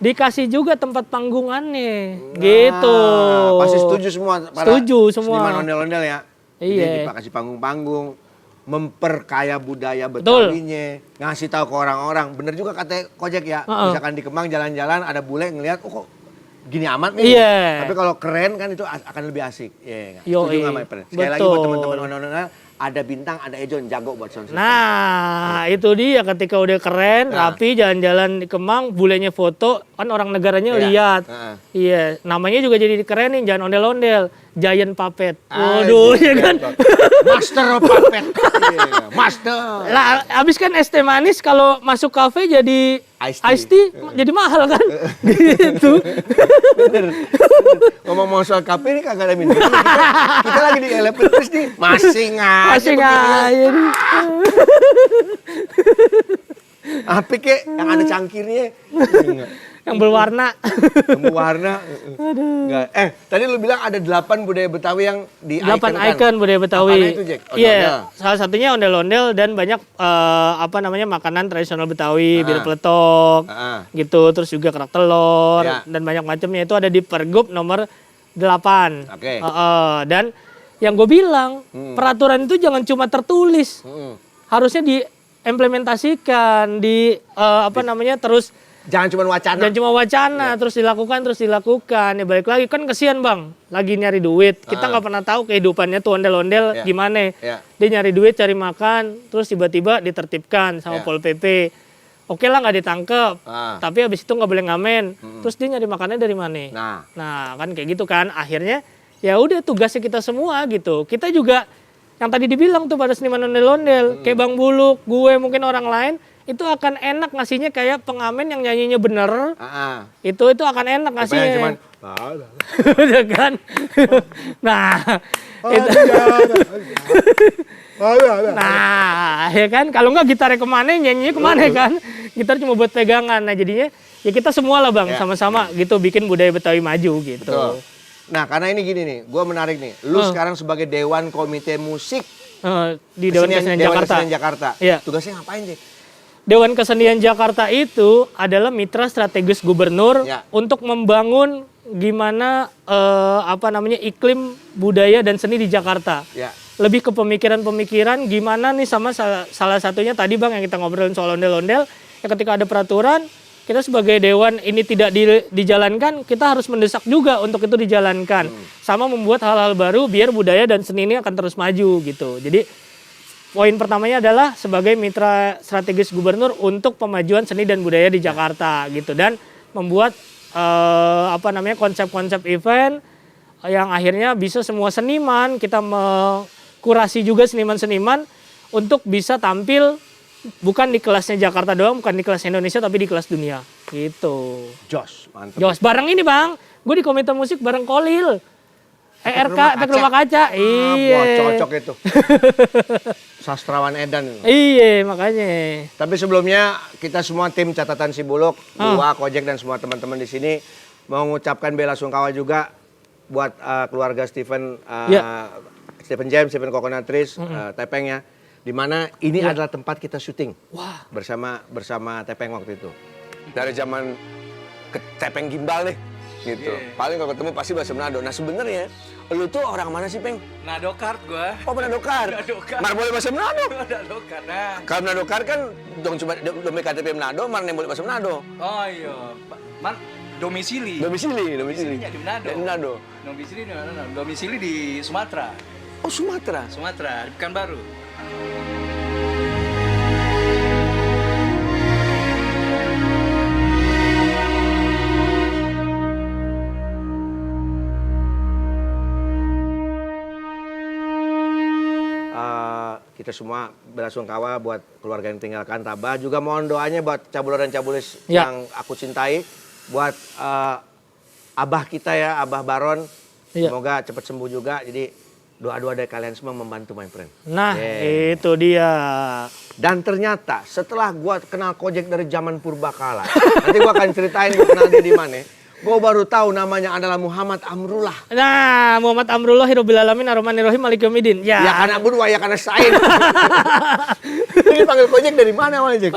dikasih juga tempat panggungannya. Gitu. Pasti setuju semua para seniman ondel-ondel ya. Iya. Jadi dikasih panggung-panggung, memperkaya budaya Betawinya, ngasih tahu ke orang-orang. Bener juga kata Kojek ya. Misalkan di Kemang jalan-jalan ada bule ngelihat, oh kok gini amat nih. Iya. Tapi kalau keren kan itu akan lebih asik. Iya. Setuju nggak, My Friend? Sekali lagi buat teman-teman ondel-ondel, ada bintang, ada Ejon, jago buat sound system. Nah, itu dia ketika udah keren, rapi, jalan-jalan di Kemang, bulenya foto, kan orang negaranya lihat. Iya, namanya juga jadi dikerenin, jangan ondel-ondel, Giant Puppet. Waduh, ya kan? Master of Puppet. Master. Lah, abis kan es teh manis kalau masuk kafe jadi iced tea, jadi mahal kan? Gitu. Bener. Ngomong soal kafe ini kagak ada minum. Kita lagi di Elevators nih, masing aja nih. Apa kek yang ada cangkirnya? Yang berwarna. Yang berwarna. Enggak. Tadi lu bilang ada 8 budaya Betawi yang di 8 ikon budaya Betawi. Apaan itu, Jack? Iya, salah satunya ondel-ondel dan banyak makanan tradisional Betawi, bir peletok, gitu. Terus juga kerak telur dan banyak macamnya itu ada di Pergub nomor 8. Oke. Dan yang gue bilang, peraturan itu jangan cuma tertulis. Harusnya diimplementasikan, terus jangan cuma wacana. Jangan cuma wacana, terus dilakukan. Ya balik lagi, kan kesian Bang, lagi nyari duit. Kita nggak pernah tahu kehidupannya tuh ondel-ondel gimana. Dia nyari duit, cari makan, terus tiba-tiba ditertibkan sama Pol PP. Oke lah nggak ditangkep, tapi habis itu nggak boleh ngamen. Terus dia nyari makannya dari mana? Nah kan kayak gitu kan. Akhirnya ya udah tugasnya kita semua gitu. Kita juga yang tadi dibilang tuh pada seniman ondel-ondel, kayak Bang Buluk, gue mungkin orang lain, itu akan enak ngasihnya kayak pengamen yang nyanyinya bener. Itu akan enak ngasihnya. Cuman, udah kan. Nah, ya kan. Kalau nggak gitarnya kemana, nyanyinya kemana kan. Gitar cuma buat pegangan. Nah jadinya ya kita semua lah Bang, sama-sama gitu bikin budaya Betawi maju gitu. Betul. Nah karena ini gini nih, gue menarik nih. Lu sekarang sebagai Dewan Komite Musik di Dewan Kesenian Jakarta. Iya. Tugasnya ngapain sih? Dewan Kesenian Jakarta itu adalah mitra strategis gubernur untuk membangun gimana iklim budaya dan seni di Jakarta. Lebih ke pemikiran-pemikiran gimana nih sama salah satunya tadi Bang yang kita ngobrolin soal ondel-ondel. Ya ketika ada peraturan, kita sebagai dewan ini tidak dijalankan, kita harus mendesak juga untuk itu dijalankan. Sama membuat hal-hal baru biar budaya dan seni ini akan terus maju gitu. Jadi poin pertamanya adalah sebagai mitra strategis gubernur untuk pemajuan seni dan budaya di Jakarta gitu, dan membuat konsep-konsep event yang akhirnya bisa semua seniman kita kurasi juga seniman-seniman untuk bisa tampil bukan di kelasnya Jakarta doang, bukan di kelas Indonesia tapi di kelas dunia gitu. Jos, mantap. Jos, bareng ini Bang, gue di komite musik bareng Kolil. ERK, Efek Rumah Kaca. Iya. Wah, cocok itu. Sastrawan Edan. Iya, makanya. Tapi sebelumnya kita semua tim catatan si Buluk, gua, Kojek dan semua teman-teman di sini mau mengucapkan bela sungkawa juga buat keluarga Stephen James, Stephen Coconutris, Tepeng ya. Di mana ini adalah tempat kita syuting. Wah, bersama Tepeng waktu itu. Dari zaman ke Tepeng Gimbal nih. Gitu. Paling kalau ketemu pasti bahasa Manado. Nah sebenarnya lu tuh orang mana sih Peng? Manado Kart gua. Oh Manado Kart. Mar boleh bahasa Manado. Manado Kart. Nah. Kalau Manado Kart kan dong coba dompet KTP Manado, mar boleh bahasa Manado. Oh iya. Domisili. Domisilinya di Manado. Di Manado. Domisili di mana? Domisili di Sumatera. Oh Sumatera. Sumatera, di Pekanbaru. Kita semua belasungkawa buat keluarga yang tinggalkan Tabah. Juga mohon doanya buat cabulor dan cabulis yang aku cintai. Buat abah kita ya, Abah Baron. Semoga cepat sembuh juga. Jadi doa-doa dari kalian semua membantu my friend. Nah itu dia. Dan ternyata setelah gua kenal Kojek dari zaman purbakala. Nanti gua akan ceritain gua kenal dia di mana. Gue baru tahu namanya adalah Muhammad Amrullah. Nah, Muhammad Amrullah Hirobil Alamin Ar-Rahmanir Rahim Malik Yaumiddin. Ya karena berdua ya karena sain. Lu dipanggil Kojek dari mana, Jack?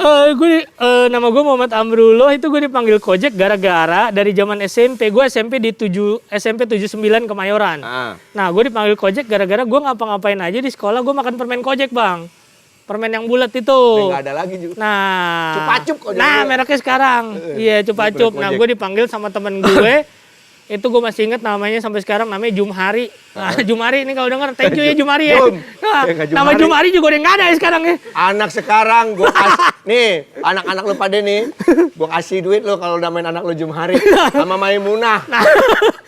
Nama gue Muhammad Amrullah, itu gue dipanggil Kojek gara-gara dari zaman SMP. Gue SMP di SMP 79 Kemayoran. Nah, gue dipanggil Kojek gara-gara gue ngapa-ngapain aja di sekolah gue makan permen Kojek, Bang. Permen yang bulat itu. Nggak ada lagi juga. Nah, Cupacup Kojek. Nah, mereknya sekarang. Iya, Cupacup. Nah, gue dipanggil sama temen gue. Itu gue masih inget namanya sampai sekarang, namanya Jumhari. Nah, Jumhari ini kalau denger, thank you ya Jumhari ya. Nah, nama Jumhari juga udah nggak ada ya sekarang ya. Anak sekarang gue kasih, nih anak-anak lu pada nih, gue kasih duit lo kalau namain anak lu Jumhari sama Maimunah.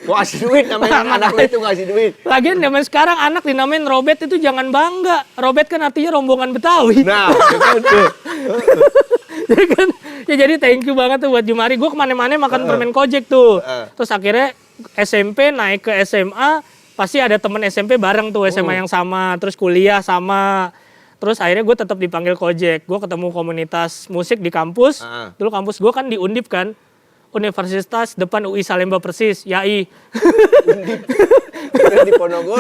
Gue kasih duit namain anak lu itu, kasih duit. Lagian zaman sekarang anak dinamain Robet itu jangan bangga. Robet kan artinya rombongan Betawi. Nah, itu. Ya jadi thank you banget tuh buat Jumari. Gue kemana-mana makan permen Kojek tuh. Terus akhirnya SMP naik ke SMA, pasti ada temen SMP bareng tuh, SMA yang sama. Terus kuliah sama. Terus akhirnya gue tetap dipanggil Kojek. Gue ketemu komunitas musik di kampus. Dulu kampus gue kan di Undip kan. Universitas depan UI Salemba persis, YAI. Di Ponorogo.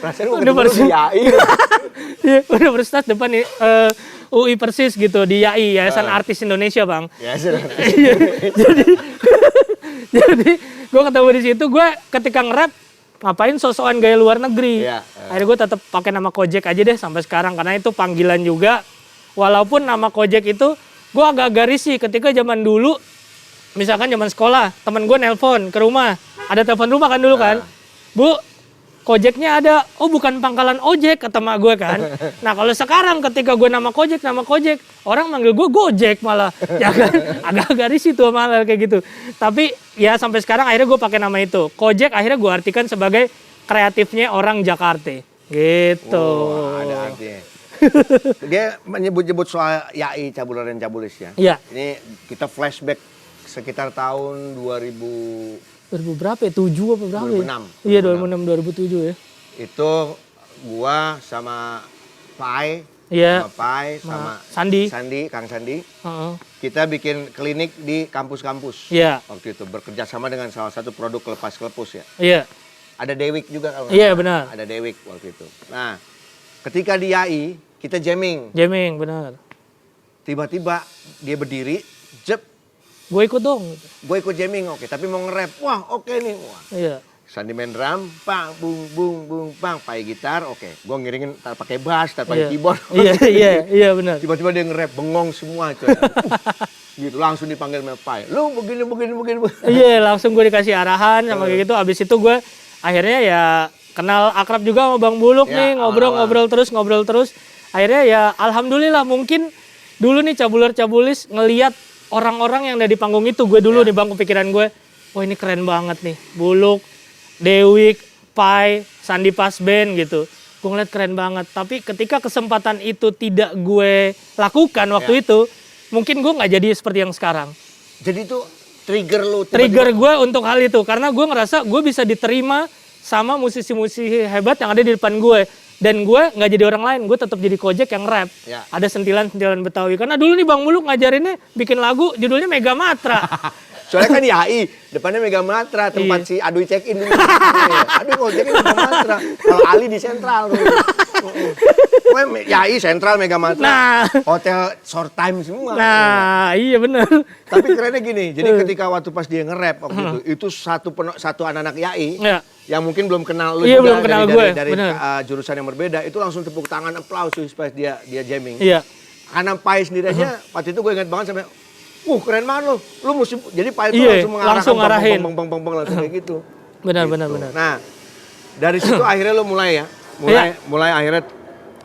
Rasanya gue ketemu di YAI. Universitas depan UI persis gitu di YAI, Yayasan Artis Indonesia, Bang. Jadi gue ketemu di situ, gue ketika nge-rap ngapain sosokan gaya luar negeri. Akhirnya gue tetap pakai nama Kojek aja deh sampai sekarang karena itu panggilan juga. Walaupun nama Kojek itu gue agak-agak risih ketika zaman dulu. Misalkan zaman sekolah, temen gue nelpon ke rumah, ada telepon rumah kan dulu kan, Bu, Kojeknya ada, oh bukan pangkalan ojek kata mak gue kan. Nah kalau sekarang ketika gue nama Kojek, orang manggil gue Gojek malah, ya kan, agak-agak risih tuh malah kayak gitu. Tapi ya sampai sekarang akhirnya gue pakai nama itu, Kojek akhirnya gue artikan sebagai kreatifnya orang Jakarta, gitu. Oh, ada artinya. Dia menyebut-nyebut soal YAI Cabul dan Cabulis ya. Iya. Ini kita flashback sekitar tahun 2000 berapa ya? 7 apa berapa 2006. ya? Iya 2006 2007 ya. Itu gua sama Pai, iya. sama Pai, sama Kang Sandi. Kita bikin klinik di kampus-kampus. Iya. Waktu itu bekerja sama dengan salah satu produk lepas kelepus ya. Iya. Ada Dewik juga kalau iya benar. Ada Dewik waktu itu. Nah, ketika di YAI kita jamming. Jamming benar. Tiba-tiba dia berdiri, jep. Gue ikut dong. Gue ikut jamming, oke. Tapi mau nge-rap, wah oke nih. Wah. Iya. Sandi main drum, pang, bung, bung, bung, pang. Pai gitar, oke. Gue ngiringin tar pakai bass, tar pakai keyboard. Iya benar. Tiba-tiba dia nge-rap, bengong semua coy. Gitu, langsung dipanggil sama Pai. Lu begini. Iya, langsung gue dikasih arahan sama kayak gitu. Abis itu gue akhirnya ya kenal akrab juga sama Bang Buluk nih. Ngobrol terus. Akhirnya ya alhamdulillah mungkin dulu nih Cabulis ngelihat orang-orang yang ada di panggung itu, gue dulu nih Bang, kepikiran gue, wah ini keren banget nih, Buluk, Dewik, Pai, Sandi Pasben gitu. Gue ngeliat keren banget, tapi ketika kesempatan itu tidak gue lakukan waktu itu, mungkin gue nggak jadi seperti yang sekarang. Jadi itu trigger lu? Trigger gue untuk hal itu, karena gue ngerasa gue bisa diterima sama musisi-musisi hebat yang ada di depan gue. Dan gue nggak jadi orang lain, gue tetap jadi Kojek yang rap. Ada sentilan-sentilan Betawi. Karena dulu nih Bang Muluk ngajarinnya bikin lagu judulnya Mega Matra. Soalnya kan YAI, depannya Mega Matra, tempat si Aduy check-in dulu. Aduh mau check-in Mega Matra. Kalau Ali di Sentral. YAI Sentral Mega Matra. Nah. Hotel short time semua. Nah, iya benar. Tapi kerennya gini, jadi ketika waktu pas dia nge-rap waktu itu satu anak-anak YAI yang mungkin belum kenal lu juga dari jurusan yang berbeda, itu langsung tepuk tangan, aplaus pas dia jamming. Iya. Karena Pai sendiri aja, waktu itu gue ingat banget sampai, keren banget lu mesti, jadi Pai itu langsung ngarahin, langsung kayak gitu. Benar. Nah, dari situ akhirnya lu mulai akhirnya,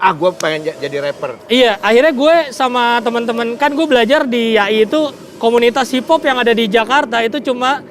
gue pengen jadi rapper. Iya, akhirnya gue sama teman-teman, kan gue belajar di YAI itu komunitas hip hop yang ada di Jakarta itu cuma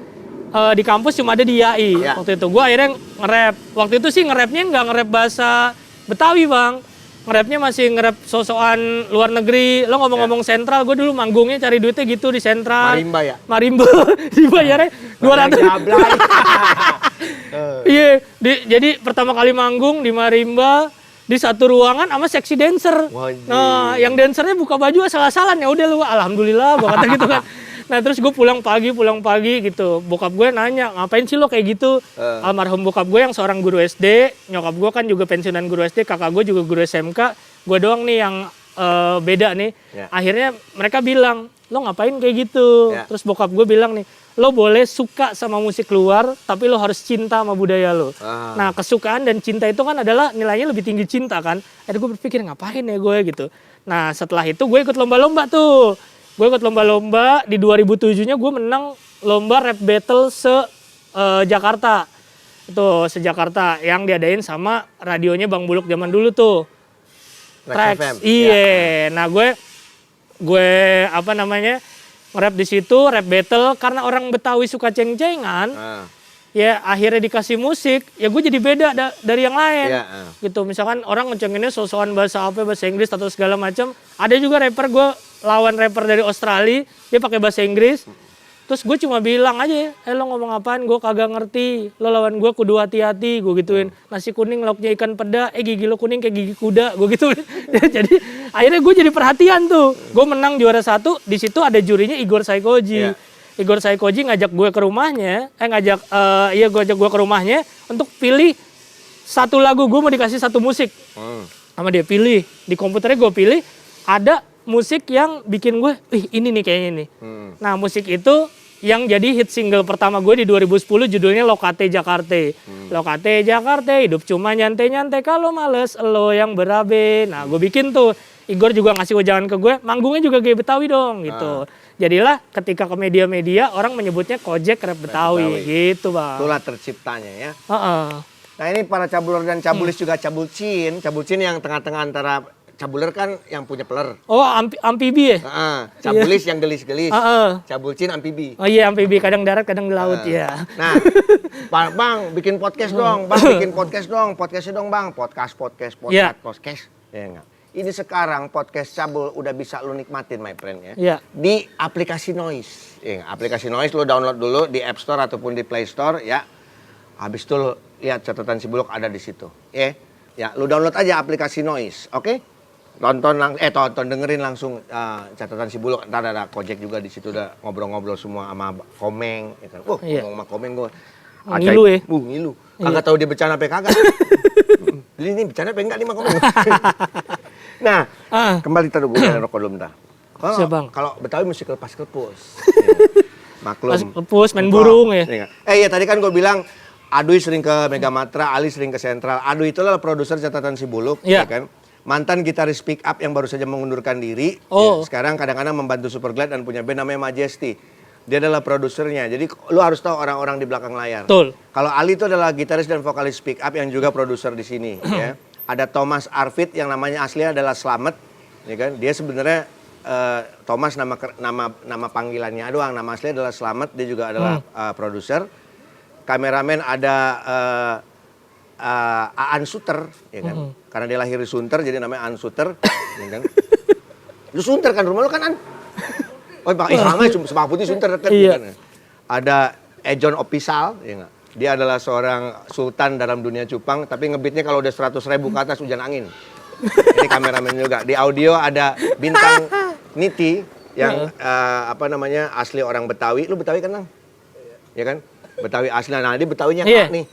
di kampus cuma ada di YAI. Waktu itu gue akhirnya nge-rap. Waktu itu sih nge-rapnya nggak nge-rap bahasa Betawi Bang. Nge-rapnya masih nge-rap sosokan luar negeri. Lo ngomong-ngomong Sentral, gue dulu manggungnya cari duitnya gitu di Sentral. Marimba ya? Marimba. Dibayarnya 200. Iya, jadi pertama kali manggung di Marimba di satu ruangan sama seksi dancer. Nah, yang dancernya buka baju asal-asalan, ya udah lu alhamdulillah gua kata gitu kan. Nah, terus gue pulang pagi gitu. Bokap gue nanya, "Ngapain sih lo kayak gitu?" Almarhum bokap gue yang seorang guru SD, nyokap gue kan juga pensiunan guru SD, kakak gue juga guru SMK. Gue doang nih yang beda nih. Ya. Akhirnya mereka bilang, lo ngapain kayak gitu? Ya. Terus bokap gue bilang nih, lo boleh suka sama musik luar, tapi lo harus cinta sama budaya lo. Nah, kesukaan dan cinta itu kan adalah nilainya lebih tinggi cinta kan. Akhirnya gue berpikir ngapain ya gue gitu. Nah, setelah itu gue ikut lomba-lomba tuh. Gue ikut lomba-lomba, di 2007-nya gue menang lomba rap battle Jakarta. Itu se-Jakarta yang diadain sama radionya Bang Buluk zaman dulu tuh. Trax. Iya. Ya. Nah, gue apa namanya? Nge-rap di situ, rap battle karena orang Betawi suka ceng-cengan. Ya akhirnya dikasih musik, ya gue jadi beda dari yang lain. Gitu. Misalkan orang ngecenginnya so-soan bahasa apa, bahasa Inggris atau segala macam. Ada juga rapper gue lawan rapper dari Australia, dia pakai bahasa Inggris. Terus gue cuma bilang aja, lo ngomong apaan, gue kagak ngerti. Lo lawan gue kudu hati-hati, gue gituin. Nasi kuning lauknya ikan peda, gigi lo kuning kayak gigi kuda, gue gituin. Jadi akhirnya gue jadi perhatian tuh. Gue menang juara 1, di situ ada jurinya Igor Saikoji. Igor Saikoji ngajak gue ke rumahnya, gue ajak gue ke rumahnya untuk pilih satu lagu, gue mau dikasih satu musik. Sama dia pilih, di komputernya gue pilih, ada musik yang bikin gue, ini nih kayaknya nih. Nah musik itu yang jadi hit single pertama gue di 2010 judulnya Lokate Jakarta. Lokate Jakarta, hidup cuma nyantai-nyantai kalau males, lo yang berabe. Nah gue bikin tuh, Igor juga ngasih wejangan ke gue, manggungnya juga kayak Betawi dong gitu. Jadilah ketika ke media-media orang menyebutnya Kojek Rap Betawi gitu bang. Itulah terciptanya ya. Nah ini para cabuler dan cabulis juga cabulcin yang tengah-tengah antara cabuler kan yang punya peler. Oh, amfibi ya? Cabulis yang gelis-gelis. Cabulcin amfibi. Oh iya, amfibi kadang darat, kadang di laut ya. Nah, Bang, bikin podcast dong. Bang, bikin podcast dong. Podcastnya dong, Bang. Podcast. Ya enggak. Ini sekarang podcast cabul udah bisa lu nikmatin, my friend ya. Di aplikasi Noise. Ya, aplikasi Noise lu download dulu di App Store ataupun di Play Store ya. Habis itu lu lihat catatan si Buluk ada di situ. Ya, lu download aja aplikasi Noise, oke? Tonton dengerin langsung catatan si Buluk. Ntar ada Kojek juga di situ, udah ngobrol-ngobrol semua sama Komeng ya kan. Ngomong sama Komeng gue ngilu ya? Ngilu. Kagak tahu dia bercanda apa kagak. Ini bercanda apa enggak nih sama Komeng. Nah, kembali tadi gue rokok dulu bentar. Kalau Betawi mesti kelepus. Maklum. Kelepus main burung ya. Iya tadi kan gue bilang Aduy sering ke Megamatra, Ali sering ke Sentral. Aduy itu adalah produser catatan si Buluk, ya kan? Mantan gitaris Pick Up yang baru saja mengundurkan diri. Sekarang kadang-kadang membantu Superglad dan punya band namanya Majesty. Dia adalah produsernya. Jadi lu harus tahu orang-orang di belakang layar. Betul. Kalau Ali itu adalah gitaris dan vokalis Pick Up yang juga produser di sini. Ya. Ada Thomas Arvid yang namanya aslinya adalah Slamet. Ya kan? Dia sebenarnya Thomas nama panggilannya doang. Nama aslinya adalah Slamet. Dia juga adalah produser. Kameramen ada Aan Suter, ya kan? Karena dia lahir di Sunter, jadi namanya Aan Suter, ya kan? Lu Sunter kan, rumah lu kan An? Oh, sama Semak Putih Sunter dekat, kan? Ada Ejon Opisal, ya nggak? Dia adalah seorang sultan dalam dunia cupang, tapi ngebitnya kalau udah 100.000 ke atas hujan angin. Ini kameramen juga. Di audio ada Bintang Niti yang asli orang Betawi. Lu Betawi kan, Nang? Ya kan? Betawi asli. Nah, dia Betawinya nih,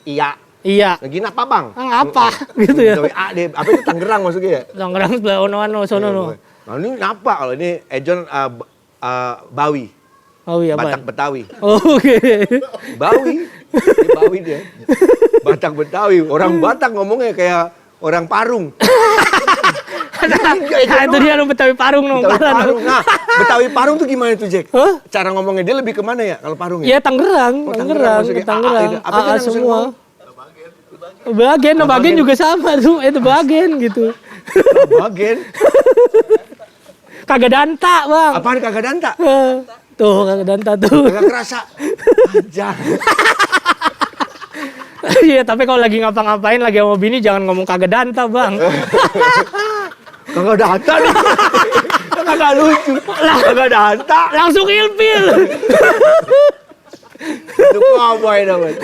Iya. Lagi apa, Bang? Apa gitu ya. Betawi apa itu Tangerang maksudnya ya? Tangerang sebelah ono sono. Nah, ini apa kalau ini Ejon Bawi. Bawi apa? Batak Betawi. Oke. Bawi. Dia Bawi dia. Batak Betawi. Orang Batak ngomongnya kayak orang Parung. Nah, itu dia Betawi Parung dong. Nah, Betawi Parung tuh gimana tuh, Jack? Cara ngomongnya dia lebih kemana ya kalau Parung ya? Iya, Tangerang. Tangerang. Apa semua? Bagen juga sama tuh, itu bagen gitu. Bagen. Kagak danta, Bang. Apaan kagak danta? Tuh, kagak danta tuh. Kagak kerasa. Aja. Iya, tapi kalau lagi ngapa-ngapain lagi sama bini jangan ngomong kagak danta, Bang. Kagak danta nih. Kagak lucu. Kagak danta. Langsung ilfil. Itu cowboy namanya.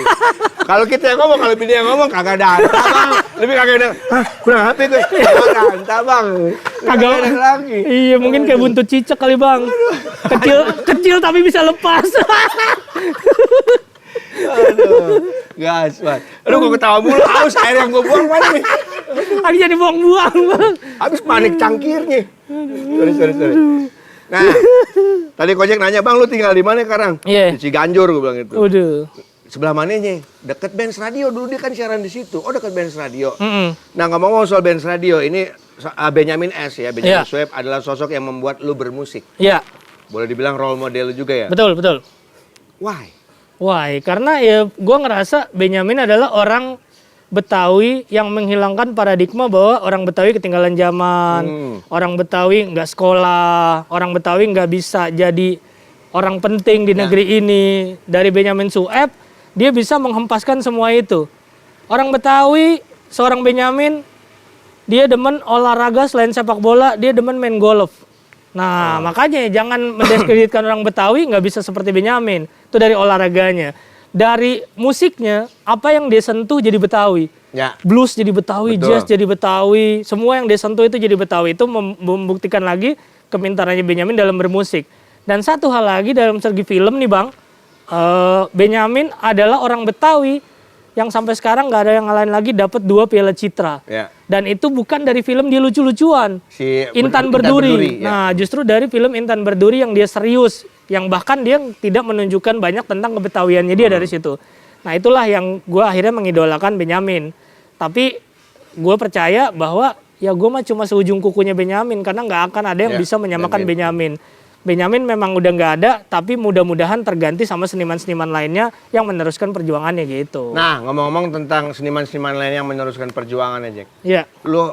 Kalau kita yang ngomong, kalau bini yang ngomong kagak danta, Bang. Lebih kagak danta. Hah, kurang HP gue. Kagak danta, Bang. Kagak lagi. Iya, mungkin kayak buntut cicak kali, Bang. Kecil tapi bisa lepas. Aduh, gas, Bang. Aduh, gue ketawa mulu. Air yang gue buang mana nih? Lagi jadi buang-buang, Bang. Habis panik cangkirnya. Sorry. Nah, tadi Kojek nanya, Bang lu tinggal di mana sekarang? Iya. Di Ciganjur, gue bilang gitu. Udah. Sebelah mananya? Deket Benz Radio, dulu dia kan siaran di situ. Oh, deket Benz Radio. Nah, ngomong-ngomong soal Benz Radio, ini Benyamin S ya, Benyamin Sueb adalah sosok yang membuat lu bermusik. Iya. Boleh dibilang role model lu juga ya? Betul. Why? Karena ya gue ngerasa Benyamin adalah orang Betawi yang menghilangkan paradigma bahwa orang Betawi ketinggalan zaman, orang Betawi nggak sekolah, orang Betawi nggak bisa jadi orang penting di negeri ini. Dari Benyamin Sueb, dia bisa menghempaskan semua itu. Orang Betawi, seorang Benyamin, dia demen olahraga selain sepak bola, dia demen main golf. Nah, makanya jangan mendiskreditkan orang Betawi nggak bisa seperti Benyamin. Itu dari olahraganya. Dari musiknya, apa yang dia sentuh jadi Betawi. Ya. Blues jadi Betawi, Betul. jazz jadi Betawi. Semua yang dia sentuh itu jadi Betawi. Itu membuktikan lagi kepintarannya Benyamin dalam bermusik. Dan satu hal lagi dalam segi film nih Bang, Benyamin adalah orang Betawi yang sampai sekarang nggak ada yang ngalahin lagi dapat 2 Piala Citra. Ya. Dan itu bukan dari film dia lucu-lucuan. Si Intan Berduri. Nah, justru dari film Intan Berduri yang dia serius, yang bahkan dia tidak menunjukkan banyak tentang kebetawiannya dia dari situ. Nah, itulah yang gue akhirnya mengidolakan Benyamin. Tapi gue percaya bahwa ya gue mah cuma seujung kukunya Benyamin, karena nggak akan ada yang bisa menyamakan Benyamin. Benyamin memang udah nggak ada, tapi mudah-mudahan terganti sama seniman-seniman lainnya yang meneruskan perjuangannya gitu. Nah, ngomong-ngomong tentang seniman-seniman lain yang meneruskan perjuangannya, Jack. Iya. Lu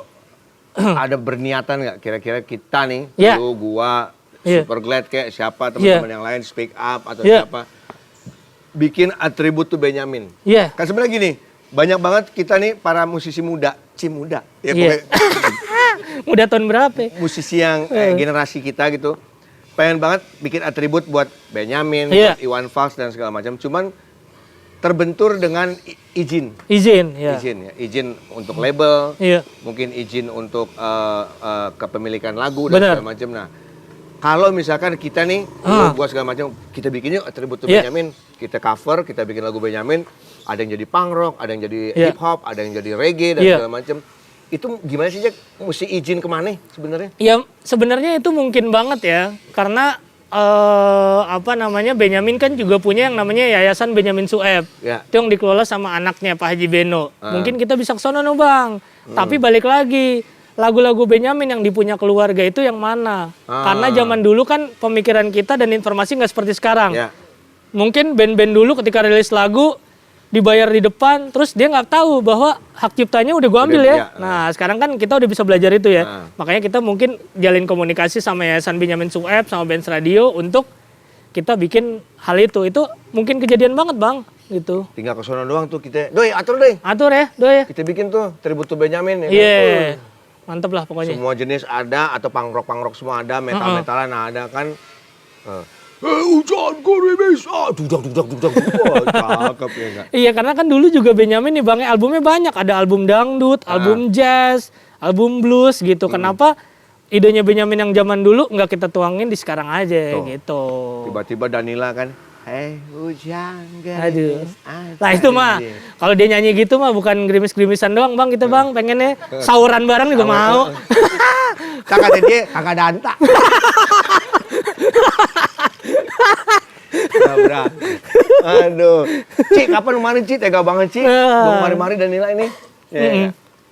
ada berniatan nggak kira-kira kita nih, lu, gua, Super Glad kayak siapa teman-teman yang lain, Speak Up atau siapa, bikin atribut tuh Benyamin. Iya. Kan sebenarnya gini, banyak banget kita nih para musisi muda, muda. Ya, Muda tahun berapa? Musisi yang generasi kita gitu. Pengen banget bikin atribut buat Benyamin, buat Iwan Fals dan segala macam. Cuman terbentur dengan izin. Izin untuk label, mungkin izin untuk kepemilikan lagu dan segala macam. Nah, kalau misalkan kita nih, buat segala macam, kita bikin yuk atribut Benyamin, kita cover, kita bikin lagu Benyamin, ada yang jadi punk rock, ada yang jadi hip hop, ada yang jadi reggae dan segala macam. Itu gimana sih, Jack? Mesti izin kemana sebenarnya? Ya sebenarnya itu mungkin banget ya, karena Benyamin kan juga punya yang namanya Yayasan Benyamin Sueb. Itu yang dikelola sama anaknya Pak Haji Beno. Mungkin kita bisa ke sono no Bang. Tapi balik lagi, lagu-lagu Benyamin yang dipunya keluarga itu yang mana? Karena zaman dulu kan pemikiran kita dan informasi nggak seperti sekarang. Mungkin band-band dulu ketika rilis lagu dibayar di depan, terus dia nggak tahu bahwa hak ciptanya udah gue ambil ya. Nah, sekarang kan kita udah bisa belajar itu ya. Makanya kita mungkin jalin komunikasi sama Yayasan Benyamin Sueb, sama Benz Radio untuk kita bikin hal itu. Itu mungkin kejadian banget Bang, gitu. Tinggal ke sono doang tuh kita. Doi, atur deh. Atur ya, Doi. Kita bikin tuh tribut tuh Benyamin. Iya. Mantep lah pokoknya. Semua jenis ada, atau punk rock semua ada, metal-metalan ada kan. Hujan gerimis, dudak. Cakep ya enggak? Iya, karena kan dulu juga Benyamin nih Bang, albumnya banyak. Ada album dangdut, album jazz, album blues gitu. Kenapa idenya Benyamin yang zaman dulu nggak kita tuangin di sekarang aja gitu. Tiba-tiba Danila kan, hujan gerimis. Nah itu mah, kalau dia nyanyi gitu mah bukan gerimis-gerimisan doang Bang, kita Bang pengennya sauran bareng juga mau. Kakak dia, kakak Danta. Aduh, Ci, kapan kemarin Ci? Tega banget Ci. Mau mari-mari Danila ini.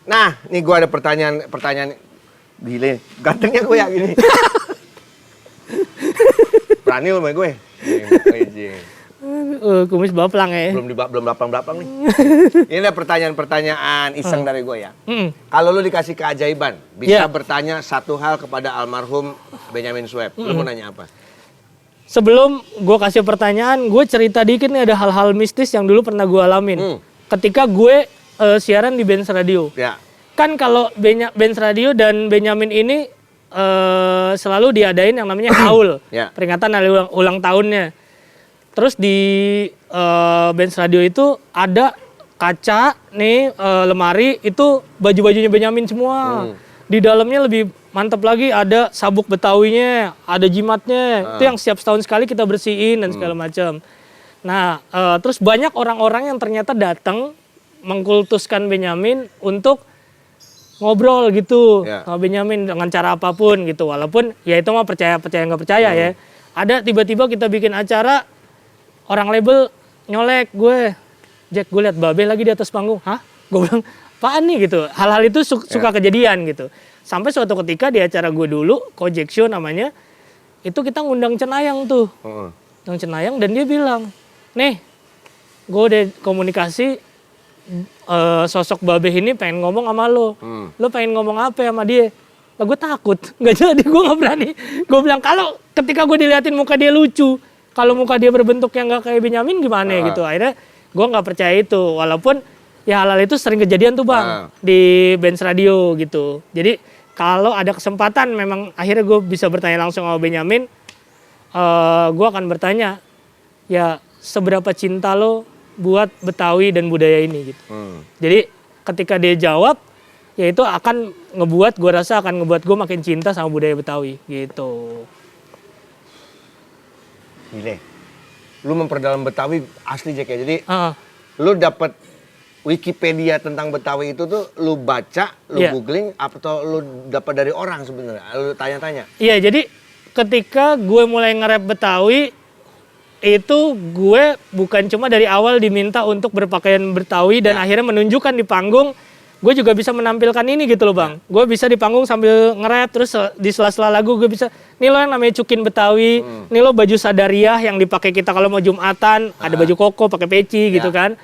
Nah, nih gue ada pertanyaan gile. Gantengnya gue ya gini. Berani lu sama gue? Kumis baplang ya. Belum lapang-lapang nih. Ini ada pertanyaan iseng dari gue ya. Kalau lu dikasih keajaiban, bisa bertanya satu hal kepada almarhum Benyamin Sueb. Lu mau nanya apa? Sebelum gue kasih pertanyaan, gue cerita dikit nih, ada hal-hal mistis yang dulu pernah gue alamin. Ketika gue siaran di Benz Radio. Kan kalau Benz Radio dan Benyamin ini selalu diadain yang namanya haul. Peringatan hari ulang tahunnya. Terus di Benz Radio itu ada kaca nih, lemari, itu baju-bajunya Benyamin semua. Di dalamnya lebih mantap lagi, ada sabuk Betawinya, ada jimatnya. Itu yang setiap setahun sekali kita bersihin dan segala macam. Nah, terus banyak orang-orang yang ternyata datang mengkultuskan Benyamin untuk ngobrol gitu Ya. sama Benyamin dengan cara apapun gitu. Walaupun ya itu mah percaya nggak percaya ya. Ada tiba-tiba kita bikin acara, orang label nyolek gue, Jack gue liat Babe lagi di atas panggung. Hah? Gue bilang, apaan nih gitu. Hal-hal itu suka kejadian gitu. Sampai suatu ketika di acara gue dulu, Kojek Show namanya, itu kita ngundang Cenayang tuh. Undang Cenayang dan dia bilang, nih gue udah komunikasi, sosok Babe ini pengen ngomong sama lo. Lo pengen ngomong apa sama dia? Lah gue takut, nggak jadi, gue nggak berani. Gue bilang kalau ketika gue diliatin muka dia lucu, kalau muka dia berbentuk yang nggak kayak Benyamin gimana gitu. Akhirnya gue nggak percaya itu, walaupun ya hal-hal itu sering kejadian tuh bang di Benz Radio gitu. Jadi kalau ada kesempatan memang akhirnya gue bisa bertanya langsung sama Benyamin, gue akan bertanya, ya seberapa cinta lo buat Betawi dan budaya ini gitu. Jadi ketika dia jawab, ya itu akan ngebuat, gue rasa akan ngebuat gue makin cinta sama budaya Betawi gitu. Gile, lu memperdalam Betawi asli Jack ya. Jadi lu dapet Wikipedia tentang Betawi itu tuh lu baca, lu googling, atau lu dapat dari orang sebenarnya? Lu tanya-tanya? Iya, jadi ketika gue mulai nge-rap Betawi, itu gue bukan cuma dari awal diminta untuk berpakaian Betawi dan akhirnya menunjukkan di panggung, gue juga bisa menampilkan ini gitu loh bang. Gue bisa di panggung sambil nge-rap, terus di sela-sela lagu gue bisa, nih lo yang namanya Cukin Betawi, nih lo baju sadariah yang dipakai kita kalau mau Jumatan, ada baju koko pakai peci gitu kan.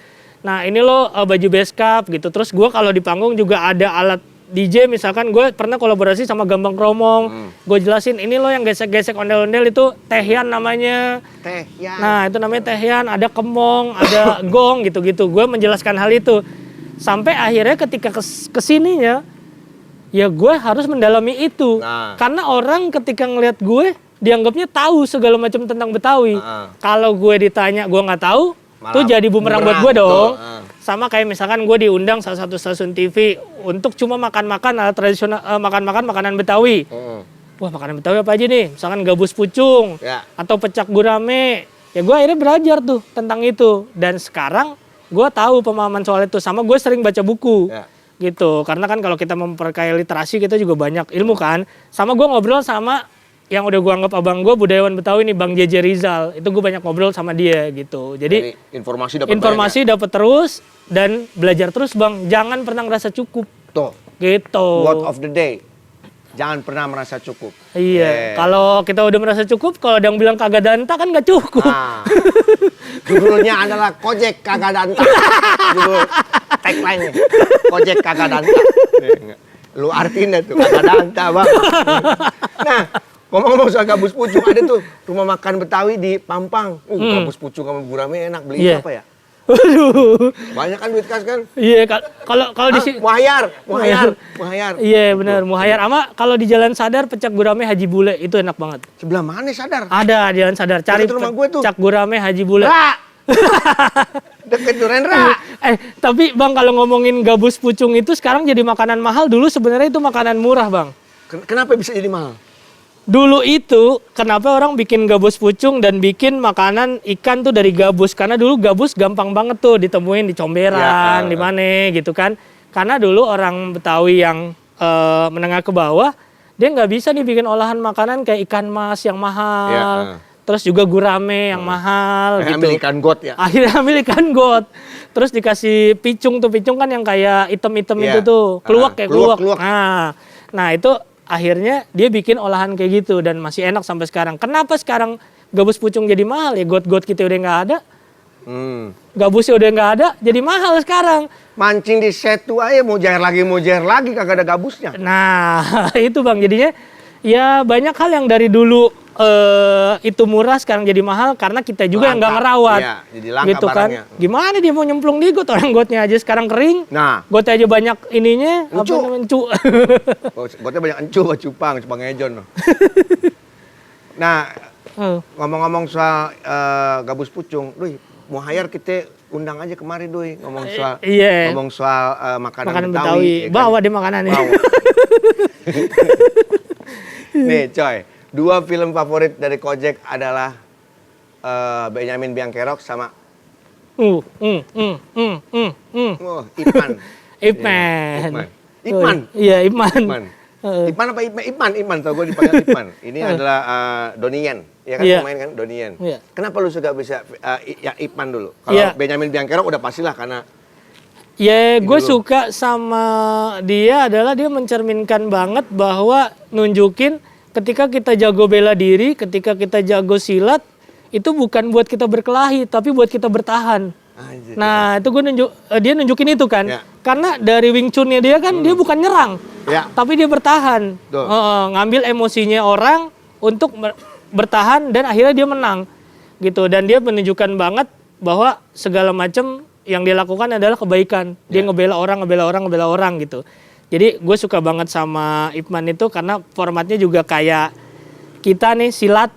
Nah ini lo baju beskap gitu, terus gue kalau di panggung juga ada alat DJ, misalkan gue pernah kolaborasi sama Gambang Kromong, gue jelasin ini lo yang gesek-gesek ondel-ondel itu tehyan namanya. Tehyan. Nah itu namanya tehyan, ada kemong, ada gong gitu-gitu, gue menjelaskan hal itu. Sampai akhirnya ketika kesininya, ya gue harus mendalami itu. Karena orang ketika ngelihat gue, dianggapnya tahu segala macam tentang Betawi. Kalau gue ditanya gue nggak tahu, tuh jadi bumerang buat gue dong. Sama kayak misalkan gue diundang salah satu stasiun TV untuk cuma makan-makan tradisional, makan-makan makanan Betawi. Wah makanan Betawi apa aja nih? Misalkan gabus pucung atau pecak gurame. Ya gue akhirnya belajar tuh tentang itu. Dan sekarang gue tahu pemahaman soal itu. Sama gue sering baca buku gitu. Karena kan kalau kita memperkaya literasi kita juga banyak ilmu kan. Sama gue ngobrol sama yang udah gue anggap abang gue, budayawan Betawi nih, Bang JJ Rizal. Itu gue banyak ngobrol sama dia gitu. Jadi informasi dapat terus dan belajar terus bang. Jangan pernah ngerasa cukup. Tuh. Gitu. Word of the day. Jangan pernah merasa cukup. Iya. Kalau kita udah merasa cukup, kalau ada yang bilang kagak danta kan nggak cukup. Judulnya adalah Kojek Kagak Danta. Judul tagline-nya. Kojek Kagak Danta. Lu artiin tuh kagak danta bang. Nah. Ngomong-ngomong soal gabus pucung, ada tuh rumah makan Betawi di Pampang. Gabus pucung sama gurame enak, beli apa ya? Waduh. Banyak kan duit kas kan? Iya, kalau di sini Muhayyar. Iya benar, Muhayyar. Ama kalau di Jalan Sadar pecak gurame Haji Bule itu enak banget. Sebelah mana Sadar? Ada di Jalan Sadar. Cari rumah gue tuh. Pecak gurame Haji Bule. Deket Durendra. Tapi bang kalau ngomongin gabus pucung itu sekarang jadi makanan mahal. Dulu sebenarnya itu makanan murah bang. Kenapa bisa jadi mahal? Dulu itu kenapa orang bikin gabus pucung dan bikin makanan ikan tuh dari gabus, karena dulu gabus gampang banget tuh ditemuin di Comberan, di mana gitu kan. Karena dulu orang Betawi yang menengah ke bawah, dia nggak bisa nih bikin olahan makanan kayak ikan mas yang mahal, terus juga gurame yang mahal gitu. Ambil ikan got ya? Akhirnya ambil ikan got, terus dikasih picung tuh, picung kan yang kayak item-item itu tuh, keluak kayak keluak. Nah itu akhirnya dia bikin olahan kayak gitu dan masih enak sampai sekarang. Kenapa sekarang gabus pucung jadi mahal? Ya got-got kita udah nggak ada. Gabusnya udah nggak ada, jadi mahal sekarang. Mancing di setu aja mau jair lagi kagak ada gabusnya. Nah itu bang, jadinya ya banyak hal yang dari dulu itu murah sekarang jadi mahal karena kita juga yang nggak ngerawat. Iya, jadi langka gitu kan. barangnya. Gimana dia mau nyemplung di got, orang gotnya aja sekarang kering. Nah, gotnya aja banyak ininya, encu. apa namanya, encu. Gotnya banyak encu, cupang ejon. Nah, ngomong-ngomong soal gabus pucung, Duy, Muhayyar kita undang aja kemari Duy, ngomong soal makanan Betawi. Ya kan? Bawa deh makanannya. Bawa. Nih coy, 2 film favorit dari Kojek adalah Benyamin Biangkerok sama Ipman. Ipman. Ipman. Iya, Ipman. Ipman apa Ipman? Ipman, tau gue dipanggil Ipman. Ini adalah Donnie Yen. Ya kan, pemain kan, Donnie Yen. Kenapa lu suka bisa ya Ipman dulu? Kalau Benjamin Bianchero udah pastilah karena ya gue suka sama dia adalah dia mencerminkan banget bahwa nunjukin ketika kita jago bela diri, ketika kita jago silat, itu bukan buat kita berkelahi, tapi buat kita bertahan. Anjir. Nah itu dia nunjukin itu kan, karena dari Wing Chun-nya dia kan dia bukan nyerang, tapi dia bertahan, ngambil emosinya orang untuk bertahan dan akhirnya dia menang, gitu. Dan dia menunjukkan banget bahwa segala macam yang dia lakukan adalah kebaikan. Dia ngebela orang gitu. Jadi gue suka banget sama Ipman itu karena formatnya juga kayak kita nih silat.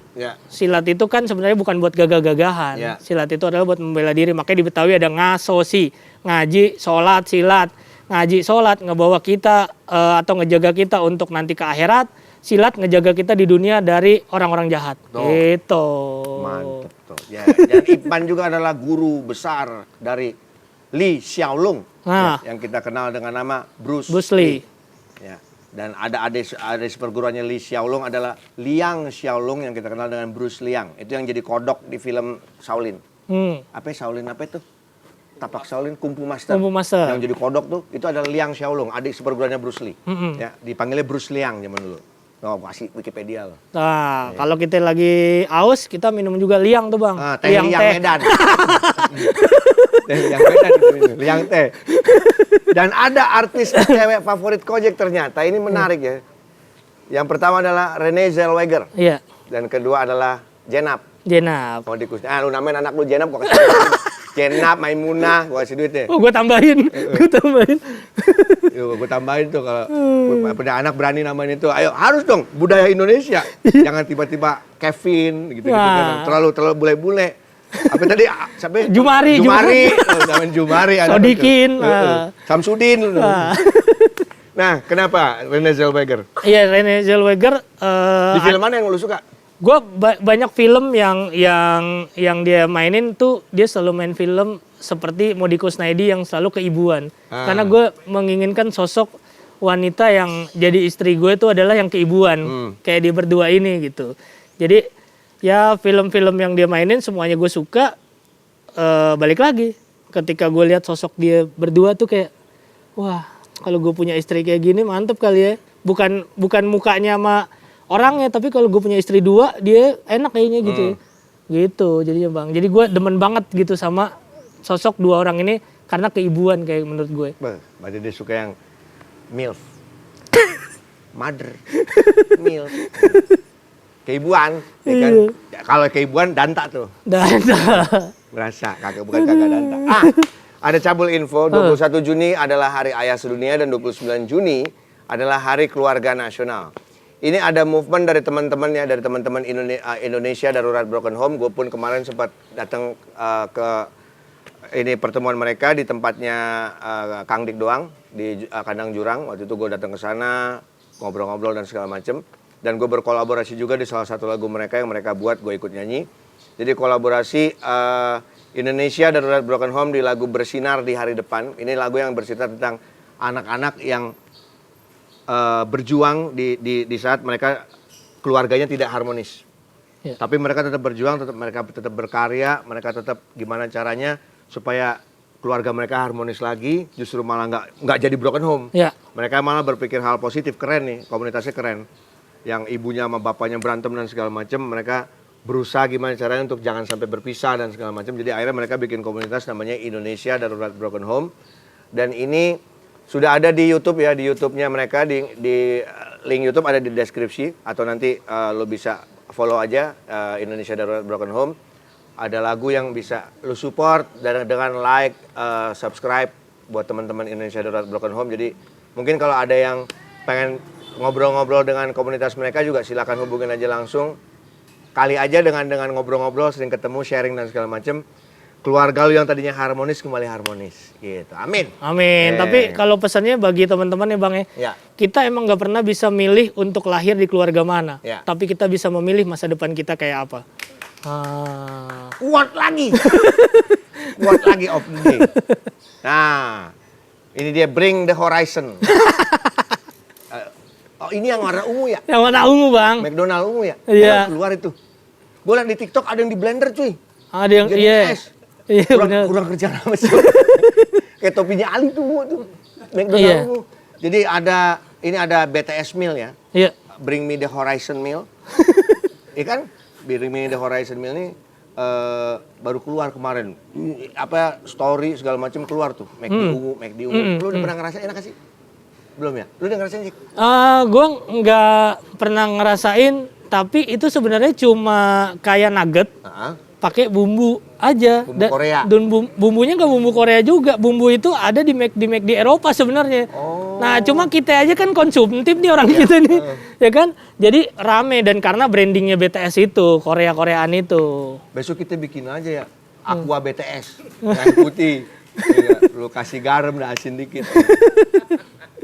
Silat itu kan sebenarnya bukan buat gagah-gagahan. Silat itu adalah buat membela diri. Makanya di Betawi ada ngasosi, ngaji, sholat, silat. Ngaji, sholat ngebawa kita atau ngejaga kita untuk nanti ke akhirat. Silat ngejaga kita di dunia dari orang-orang jahat. Gitu. Mantep tuh. Ya, dan Ipman juga adalah guru besar dari Lee Xiaolong. Yang kita kenal dengan nama Bruce Lee. Ya. Dan ada adik seperguruannya Lee Xiaolong adalah Liang Xiaolong yang kita kenal dengan Bruce Liang. Itu yang jadi kodok di film Shaolin. Apa Shaolin apa itu? Tapak Shaolin, Kung Fu Master. Yang jadi kodok tuh itu adalah Liang Xiaolong, adik seperguruannya Bruce Lee. Ya, dipanggilnya Bruce Liang zaman dulu. Oh, kasih Wikipedia loh. Nah, kalau kita lagi aus, kita minum juga liang tuh bang. Teh Liang Medan. Teh Liang Medan itu minum. Liang teh. Dan ada artis cewek favorit Kojek ternyata. Ini menarik ya. Yang pertama adalah Renee Zellweger. Iya. Dan kedua adalah Jenab. Mau dikusnya. Lu namain anak lu Jenab, gua kasih Jenab, Maimunah, gua kasih duitnya. Oh, gue tambahin. Gue tambahin tuh kalau punya anak berani namain itu. Ayo, harus dong budaya Indonesia. Jangan tiba-tiba Kevin gitu kan. Terlalu bule-bule. Apa tadi? Sampai Jumari. Namain Jumari. Sodikin. Samsudin. Nah, kenapa Renee Zellweger? Iya, Renee Zellweger. Di film mana yang lu suka? Gue banyak film yang dia mainin tuh, dia selalu main film seperti Modiko Snaidy yang selalu keibuan. Karena gue menginginkan sosok wanita yang jadi istri gue itu adalah yang keibuan. Kayak dia berdua ini gitu. Jadi ya film-film yang dia mainin semuanya gue suka. Balik lagi ketika gue lihat sosok dia berdua tuh kayak, wah kalau gue punya istri kayak gini mantep kali ya. Bukan mukanya sama orangnya, tapi kalau gue punya istri dua, dia enak kayaknya gitu ya. Gitu jadinya bang. Jadi gue demen banget gitu sama sosok dua orang ini karena keibuan kayak menurut gue. Berarti dia suka yang MILF. Mother. MILF. Keibuan, ya kan? Ya, kalau keibuan danta tuh. Danta. Merasa bukan kagak danta. Ada cabul info, 21 Juni adalah Hari Ayah Sedunia dan 29 Juni adalah Hari Keluarga Nasional. Ini ada movement dari teman-temannya, dari teman-teman Indonesia Darurat Broken Home. Gue pun kemarin sempat datang ke ini pertemuan mereka di tempatnya Kang Dik Doang di Kandang Jurang. Waktu itu gue datang ke sana, ngobrol-ngobrol dan segala macem. Dan gue berkolaborasi juga di salah satu lagu mereka yang mereka buat, gue ikut nyanyi. Jadi kolaborasi Indonesia Darurat Broken Home di lagu Bersinar di Hari Depan. Ini lagu yang bercerita tentang anak-anak yang berjuang di saat mereka keluarganya tidak harmonis. Tapi mereka tetap berjuang, mereka tetap berkarya, mereka tetap gimana caranya supaya keluarga mereka harmonis lagi, justru malah nggak jadi broken home. Mereka malah berpikir hal positif, keren nih, komunitasnya keren. Yang ibunya sama bapaknya berantem dan segala macam, mereka berusaha gimana caranya untuk jangan sampai berpisah dan segala macam. Jadi akhirnya mereka bikin komunitas namanya Indonesia Darurat Broken Home. Dan ini sudah ada di YouTube ya, di YouTube-nya mereka, di link YouTube ada di deskripsi, atau nanti lo bisa follow aja Indonesia Darurat Broken Home. Ada lagu yang bisa lo support dengan like, subscribe buat teman-teman Indonesia Darurat Broken Home. Jadi mungkin kalau ada yang pengen ngobrol-ngobrol dengan komunitas mereka juga silakan hubungin aja langsung. Kali aja dengan ngobrol-ngobrol, sering ketemu, sharing dan segala macam. Keluarga lu yang tadinya harmonis kembali harmonis gitu. Amin. Tapi kalau pesannya bagi teman-teman ya bang ya, kita emang nggak pernah bisa milih untuk lahir di keluarga mana, tapi kita bisa memilih masa depan kita kayak apa. Kuat lagi of the day. Nah, Ini dia Bring the Horizon. Oh ini yang warna ungu ya? Yang warna ungu bang. McDonald ungu ya? Iya. Keluar itu. Gue liat di TikTok ada yang di blender cuy. Ada yang Jadi iya. es. Iya benar. Kurang kerjaan apa sih? Kayak topinya Ali tuh ungu tuh. McDonald Iya. ungu. Jadi ini ada BTS meal ya. Iya. Bring me the Horizon meal. Iya kan? Bring me the Horizon meal ini baru keluar kemarin. Apa story segala macam keluar tuh. McD ungu. Lu udah pernah ngerasain enak gak sih? Belum ya? Lu udah ngerasain sih? Gue nggak pernah ngerasain, tapi itu sebenarnya cuma kayak nugget, pakai bumbu aja. Bumbu Korea. Dan bumbunya nggak bumbu Korea juga, bumbu itu ada di McD Eropa sebenarnya. Oh. Nah cuma kita aja kan konsumtif nih orang kita nih, ya kan? Jadi rame dan karena brandingnya BTS itu Koreaan itu. Besok kita bikin aja ya Aqua BTS, yang putih. Ya, lu kasih garam dan asin dikit.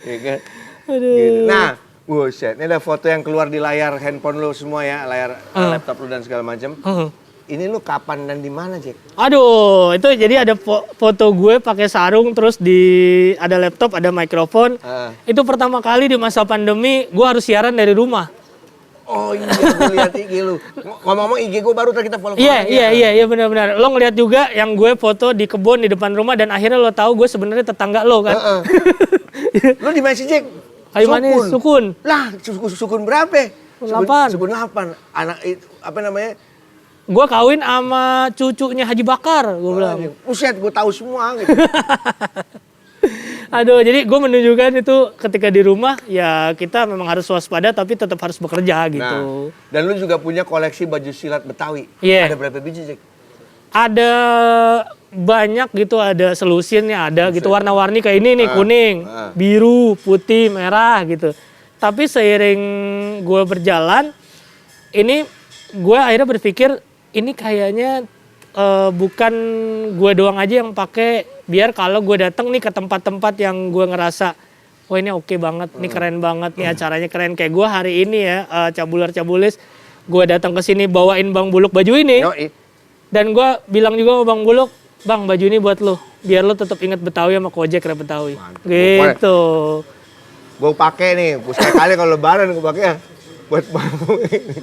Ya kan? Aduh. Gitu. Nah, buset. Ini ada foto yang keluar di layar handphone lu semua ya, layar laptop lu dan segala macam. Ini lu kapan dan di mana, Jack? Aduh, itu jadi ada foto gue pakai sarung terus ada laptop, ada mikrofon. Itu pertama kali di masa pandemi gue harus siaran dari rumah. Oh iya, gue lihat IG lu. Ngomong-ngomong IG gue baru tadi kita follow. Iya benar-benar. Lo ngeliat juga yang gue foto di kebun di depan rumah dan akhirnya lo tahu gue sebenarnya tetangga lo kan. Lu di mana sih, Jack? Kayu manis, Sukun. Lah, Sukun berapa? 8. Sukun 8. Anak itu apa namanya? Gue kawin sama cucunya Haji Bakar, gue bilang. Buset, gue tahu semua gitu. Aduh, jadi gue menunjukkan itu ketika di rumah ya kita memang harus waspada tapi tetap harus bekerja gitu. Nah, dan lu juga punya koleksi baju silat Betawi. Iya. Ada berapa biji, Jack? Ada banyak gitu, ada selusinnya, ada gitu warna-warni kayak ini nih, kuning, biru, putih, merah gitu. Tapi seiring gue berjalan, ini gue akhirnya berpikir ini kayaknya bukan gue doang aja yang pakai, biar kalau gue datang nih ke tempat-tempat yang gue ngerasa wah ini oke banget, ini keren banget, nih acaranya keren. Kayak gue hari ini ya, Cabular-Cabulis, gue datang ke sini bawain Bang Buluk baju ini. Yoi. Dan gue bilang juga sama Bang Buluk, Bang baju ini buat lo, biar lo tetap ingat Betawi sama Kojek Rap Betawi. Mantap. Gitu. Gue pakai nih, sekali kalau lebaran gue pakai ya. Buat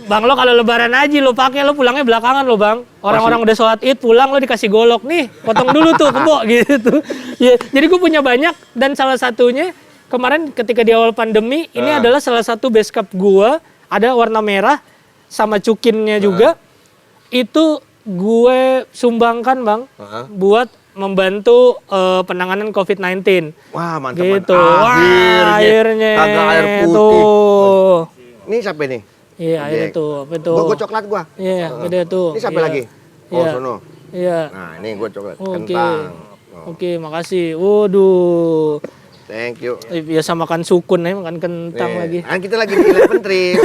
Bang lo kalau lebaran aja lo pakai, lo pulangnya belakangan lo Bang. Orang-orang udah sholat id pulang lo dikasih golok nih, potong dulu tuh kebo gitu. Ya, jadi gue punya banyak dan salah satunya kemarin ketika di awal pandemi ini adalah salah satu base cup gue, ada warna merah sama cukinnya juga. Itu gue sumbangkan Bang buat membantu penanganan COVID-19. Wah mantap. Gitu. Wah akhirnya kagak air putih. Tuh. Ini siapa nih? Iya, akhirnya tuh. Apa itu? Gue coklat gua. Iya, beda tuh. Ini siapa lagi? Oh, Iya. sono. Iya. Nah, ini gue coklat. Oke. Kentang. Oke, makasih. Waduh. Thank you. Biasa makan sukun ya, makan kentang lagi. Kan kita lagi di Eleven Trees.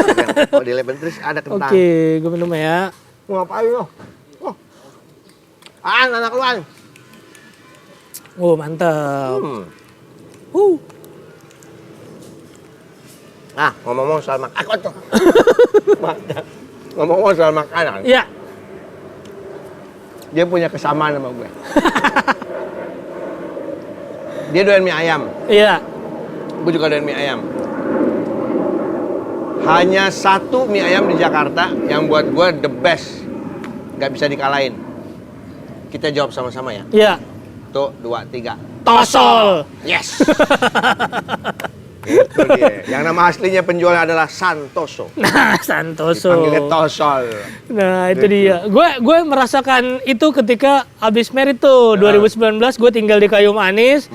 Kalau di Eleven Trees ada kentang. Oke, gue minum ya. Mau ngapain lo? Oh. Anak lu an. Oh, mantap. Nah, ngomong-ngomong soal makanan. Ngomong-ngomong soal makanan. Iya. Dia punya kesamaan sama gue. Dia doyan mie ayam. Iya. Gue juga doyan mie ayam. Hanya satu mie ayam di Jakarta yang buat gue the best. Gak bisa dikalahin. Kita jawab sama-sama ya. Iya. Tuh, 2, 3. Tosol. Yes. Itu dia. Yang nama aslinya penjual adalah Santoso. Nah, Santoso. Dipanggilnya Tosol. Nah, itu dia. Gue merasakan itu ketika abis merit tuh 2019 gue tinggal di Kayu Manis.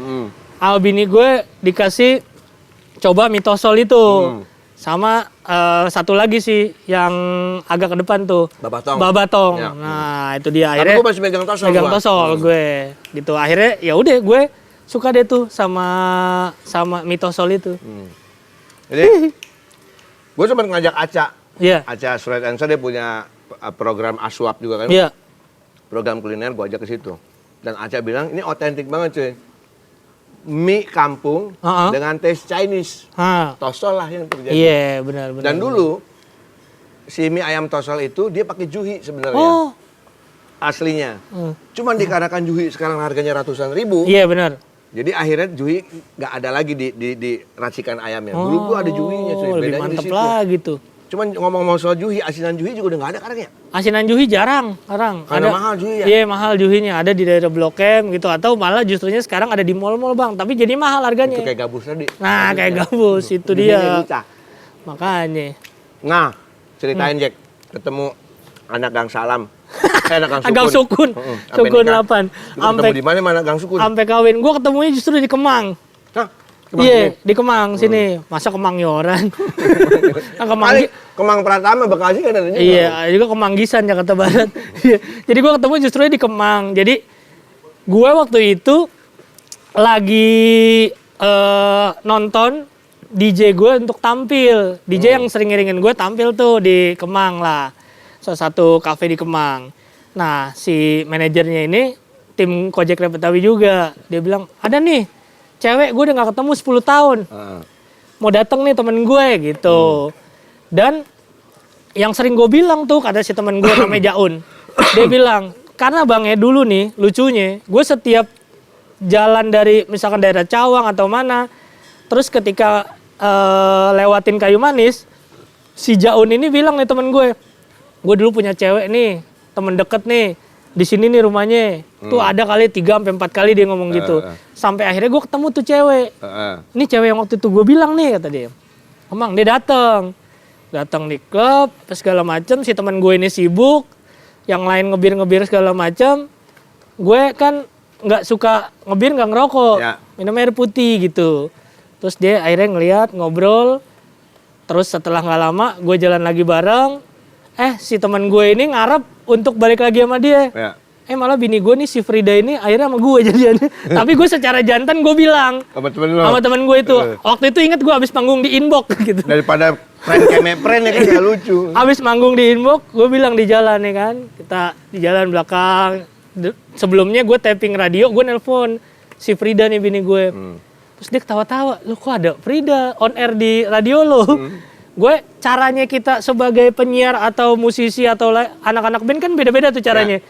Sama bini gue dikasih coba mie tosol itu. Sama satu lagi sih yang agak ke depan tuh. Babatong. Ya. Nah, itu dia akhirnya. Tapi gue masih megang tosol. Megang tosol gue. Gitu. Akhirnya ya udah gue suka deh tuh sama mie tosol itu. Jadi gue sempat ngajak Aca. Iya. Aca Surat Ansor dia punya program Aswap juga kan. Iya. Program kuliner gue ajak ke situ. Dan Aca bilang ini otentik banget cuy. Mie kampung dengan taste Chinese. Tosol lah yang terjadi. Iya, benar. Dan dulu si mie ayam tosol itu dia pakai juhi sebenarnya. Oh. Aslinya. Cuman dikarenakan juhi sekarang harganya ratusan ribu. Iya, benar. Jadi akhirnya Juhi nggak ada lagi di racikan ayamnya. Dulu gua ada Juhinya cuy, lebih bedanya di mantep situ. lagi tuh. Cuman ngomong-ngomong soal Juhi, asinan Juhi juga udah nggak ada sekarang ya? Asinan Juhi jarang. Karena mahal Juhi ya? Iya mahal Juhinya, ada di daerah Blok M gitu. Atau malah justrunya sekarang ada di mall-mall bang, tapi jadi mahal harganya. Itu kayak gabus tadi. Nah kayak gabus, itu dia. Makanya. Nah, ceritain Jack, ketemu anak Gang Salam. Anak Gang Sukun. Sukun 8. Ketemu di mana Gang Sukun? Sampai kawin. Gua ketemunya justru di Kemang. Hah? Iya, di Kemang sini. Masa Kemangyoran? Nah, Kemang Pratama Bekasi kan ada juga. Iya, juga Kemanggisan Jakarta Barat. Jadi gua ketemu justru di Kemang. Jadi gua waktu itu lagi nonton DJ gue untuk tampil. DJ yang sering ngiringin gue tampil tuh di Kemang lah. Salah satu kafe di Kemang. Nah, si manajernya ini tim Kojek Rap Betawi juga. Dia bilang, ada nih cewek gue udah gak ketemu 10 tahun. Mau dateng nih temen gue gitu. Dan yang sering gue bilang tuh, kata si temen gue namanya Jaun. Dia bilang, karena bangnya dulu nih, lucunya, gue setiap jalan dari misalkan daerah Cawang atau mana, terus ketika lewatin Kayu Manis, si Jaun ini bilang nih temen gue dulu punya cewek nih, temen deket nih, di sini nih rumahnya. Tuh ada kali 3-4 kali dia ngomong gitu. Sampai akhirnya gue ketemu tuh cewek. Ini cewek yang waktu itu gue bilang nih, kata dia. Emang dia datang di klub, segala macem. Si teman gue ini sibuk, yang lain ngebir segala macem. Gue kan nggak suka ngebir, nggak ngerokok, minum air putih gitu. Terus dia akhirnya ngeliat, ngobrol. Terus setelah nggak lama, gue jalan lagi bareng. Si teman gue ini ngarep untuk balik lagi sama dia. Malah bini gue nih si Frida ini akhirnya sama gue jadiannya. Tapi gue secara jantan gue bilang sama temen gue itu. Waktu itu inget gue abis manggung di Inbox gitu. Daripada pren ya kan gak lucu. Abis manggung di Inbox, gue bilang di jalan ya kan. Kita di jalan belakang. Sebelumnya gue tapping radio, gue nelpon si Frida nih bini gue. Terus dia ketawa-tawa, lu kok ada Frida on air di radio lo? Gue caranya kita sebagai penyiar atau musisi atau anak-anak band kan beda-beda tuh caranya.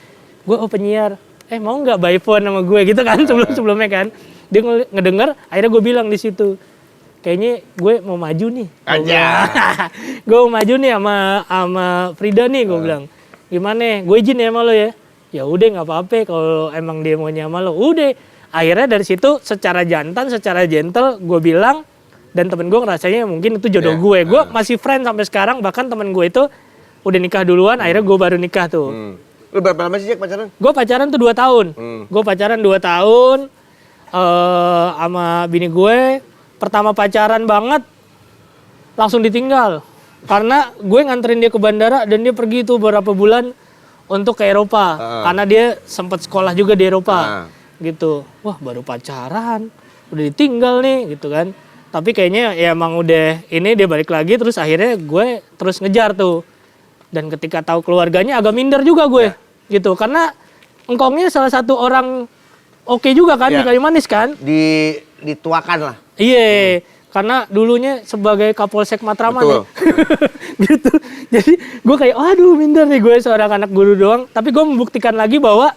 Gue penyiar, mau nggak by phone sama gue gitu kan sebelumnya kan. Dia ngedenger, akhirnya gue bilang di situ, kayaknya gue mau maju nih. Gue mau maju nih sama Frida nih, gue bilang. Gimana? Gue izin ya sama lo ya. Ya udah nggak apa-apa kalau emang dia maunya sama lo. Udah. Akhirnya dari situ secara jantan, secara gentle gue bilang, dan temen gue ngerasanya mungkin itu jodoh gue. Gue masih friend sampai sekarang, bahkan temen gue itu udah nikah duluan, akhirnya gue baru nikah tuh. Lu berapa lama sih Jack pacaran? Gue pacaran tuh 2 tahun. Gue pacaran 2 tahun sama bini gue. Pertama pacaran banget, langsung ditinggal. Karena gue nganterin dia ke bandara dan dia pergi tuh beberapa bulan untuk ke Eropa. Karena dia sempat sekolah juga di Eropa. Gitu. Wah baru pacaran, udah ditinggal nih gitu kan. Tapi kayaknya ya emang udah ini dia balik lagi, terus akhirnya gue terus ngejar tuh. Dan ketika tahu keluarganya agak minder juga gue, gitu. Karena engkongnya salah satu orang oke juga kan di Kayu Manis kan. Dituakan lah. Iya, karena dulunya sebagai Kapolsek Matraman ya. Gitu. Jadi gue kayak, aduh minder nih gue seorang anak guru doang. Tapi gue membuktikan lagi bahwa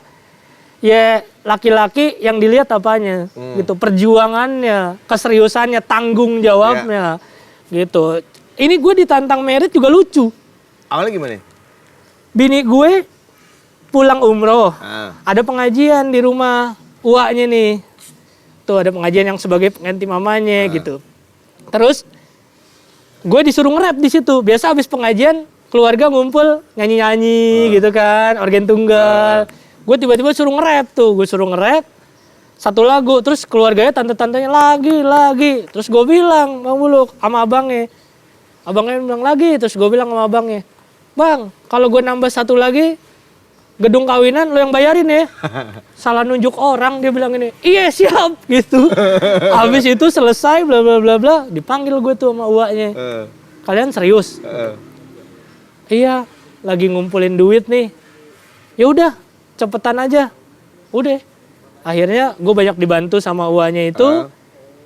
ya laki-laki yang dilihat apanya, gitu. Perjuangannya, keseriusannya, tanggung jawabnya, gitu. Ini gue ditantang merit juga lucu. Awalnya gimana? Bini gue pulang umroh, ada pengajian di rumah uaknya nih. Tuh ada pengajian yang sebagai pengganti mamanya gitu. Terus gue disuruh nge-rap di situ. Biasa habis pengajian keluarga ngumpul nyanyi-nyanyi gitu kan, organ tunggal. Gue tiba-tiba suruh nge-rap tuh, gue suruh nge-rap satu lagu, terus keluarganya tante-tantenya lagi. Terus gue bilang, Bang Buluk sama abangnya bilang lagi, terus gue bilang sama abangnya, Bang, kalau gue nambah satu lagi, gedung kawinan lo yang bayarin ya. Salah nunjuk orang, dia bilang ini, iya siap gitu. Habis itu selesai bla bla bla bla, dipanggil gue tuh sama uaknya. Kalian serius? Iya, lagi ngumpulin duit nih. Ya udah, cepetan aja. Udah. Akhirnya gue banyak dibantu sama uaknya itu.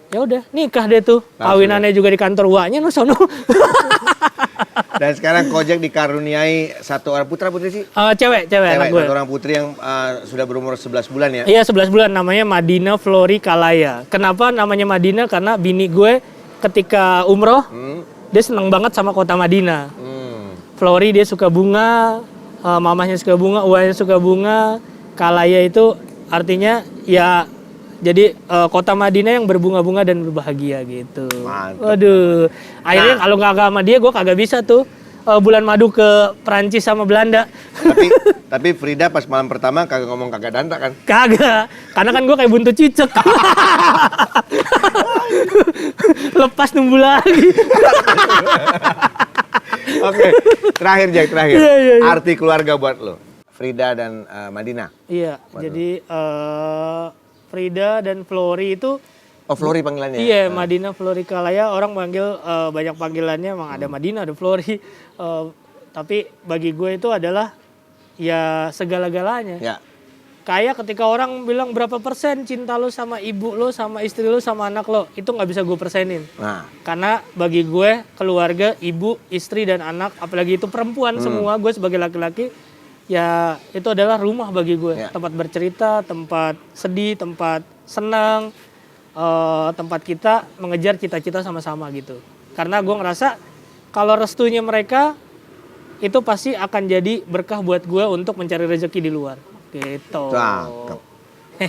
Ya udah, nikah deh tuh. Kawinannya juga di kantor uaknya no sono. Dan sekarang Kojek dikaruniai satu orang putra putri sih? Cewek anak gue. Satu orang putri yang sudah berumur 11 bulan ya? Iya 11 bulan, namanya Madina Flori Kalaya. Kenapa namanya Madina? Karena bini gue ketika umroh, dia seneng banget sama kota Madinah. Flori dia suka bunga, mamahnya suka bunga, uangnya suka bunga. Kalaya itu artinya ya jadi kota Madinah yang berbunga-bunga dan berbahagia gitu. Mantap. Waduh, akhirnya kalau nggak sama dia, gue kagak bisa tuh bulan madu ke Perancis sama Belanda. Tapi Frida pas malam pertama kagak ngomong kagak danta kan? Kagak, karena kan gue kayak buntut cicak. Lepas numbu lagi. Oke, terakhir Jack, terakhir. Iya. Arti keluarga buat lo, Frida dan Madina. Iya, jadi Frida dan Flori itu. Oh, Flori panggilannya? Iya, Madina Flori Kalaya, orang panggil banyak panggilannya, emang ada Madina, ada Flori. Tapi bagi gue itu adalah ya segala-galanya. Ya. Kayak ketika orang bilang berapa persen cinta lo sama ibu lo, sama istri lo, sama anak lo, itu nggak bisa gue persenin. Nah. Karena bagi gue keluarga, ibu, istri dan anak, apalagi itu perempuan semua, gue sebagai laki-laki, ya itu adalah rumah bagi gue. Ya. Tempat bercerita, tempat sedih, tempat senang, tempat kita mengejar cita-cita sama-sama gitu. Karena gue ngerasa kalau restunya mereka itu pasti akan jadi berkah buat gue untuk mencari rezeki di luar. Gitu. Cakep.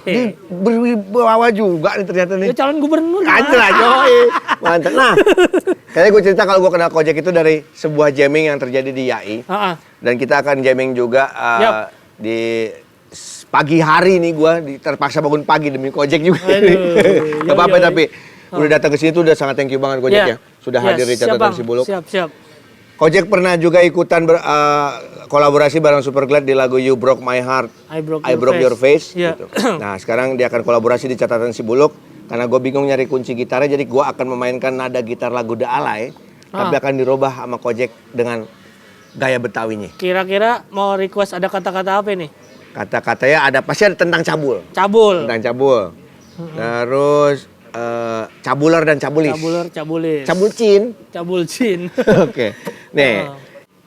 Ini berwibawa juga nih ternyata nih. Ya calon gubernur. Anjir lah, yoi. Mantap. Nah, kayaknya gue cerita kalau gue kenal Kojek itu dari sebuah jamming yang terjadi di YAI. Dan kita akan jamming juga di pagi hari nih gue terpaksa bangun pagi demi Kojek juga. Gak apa-apa tapi udah datang ke sini tuh udah sangat thank you banget Kojek ya. Sudah hadir di catatan Sibuluk. Siap. Kojek pernah juga ikutan kolaborasi bareng Superglad di lagu You Broke My Heart, I Broke Your Face. Gitu. Nah sekarang dia akan kolaborasi di catatan Sibuluk karena gue bingung nyari kunci gitarnya, jadi gue akan memainkan nada gitar lagu The Alay, tapi akan dirubah sama Kojek dengan gaya Betawinya. Kira-kira mau request ada kata-kata apa nih? Kata-katanya ada pasti ada tentang cabul. Tentang cabul. Terus cabuler dan cabulis. Cabulis. Cabulcin. Oke. Nih.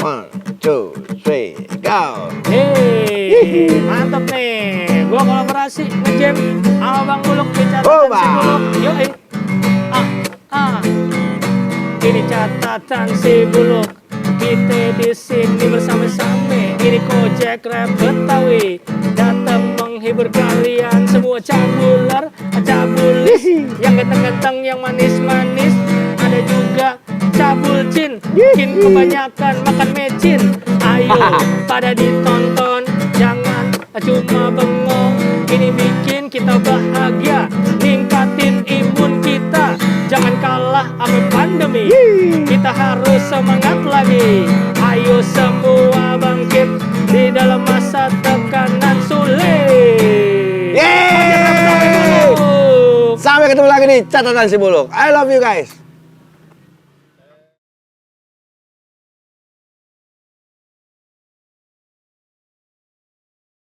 1, 2, 3, go. Hei, mantap nih. Gua kolaborasi nge-jam sama Bang Buluk di catatan Sibuluk. Yoi. Ini catatan Sibuluk. Kita di sini bersama-sama. Ini Kojek Rap Betawi. Datang menghibur kalian semua cabuler, cabulis, yang ganteng-ganteng, yang manis-manis. Ada juga cabulcin, mungkin kebanyakan makan mecin. Ayo pada ditonton, jangan cuma bengong. Ini bikin kita bahagia, ningkatin imun kita. Jangan kalah sama pandemi, kita harus semangat lagi. Ayo semua bangkit di dalam masa tekanan sulit. Yeay! Sampai ketemu lagi di catatan Sibuluk. I love you guys.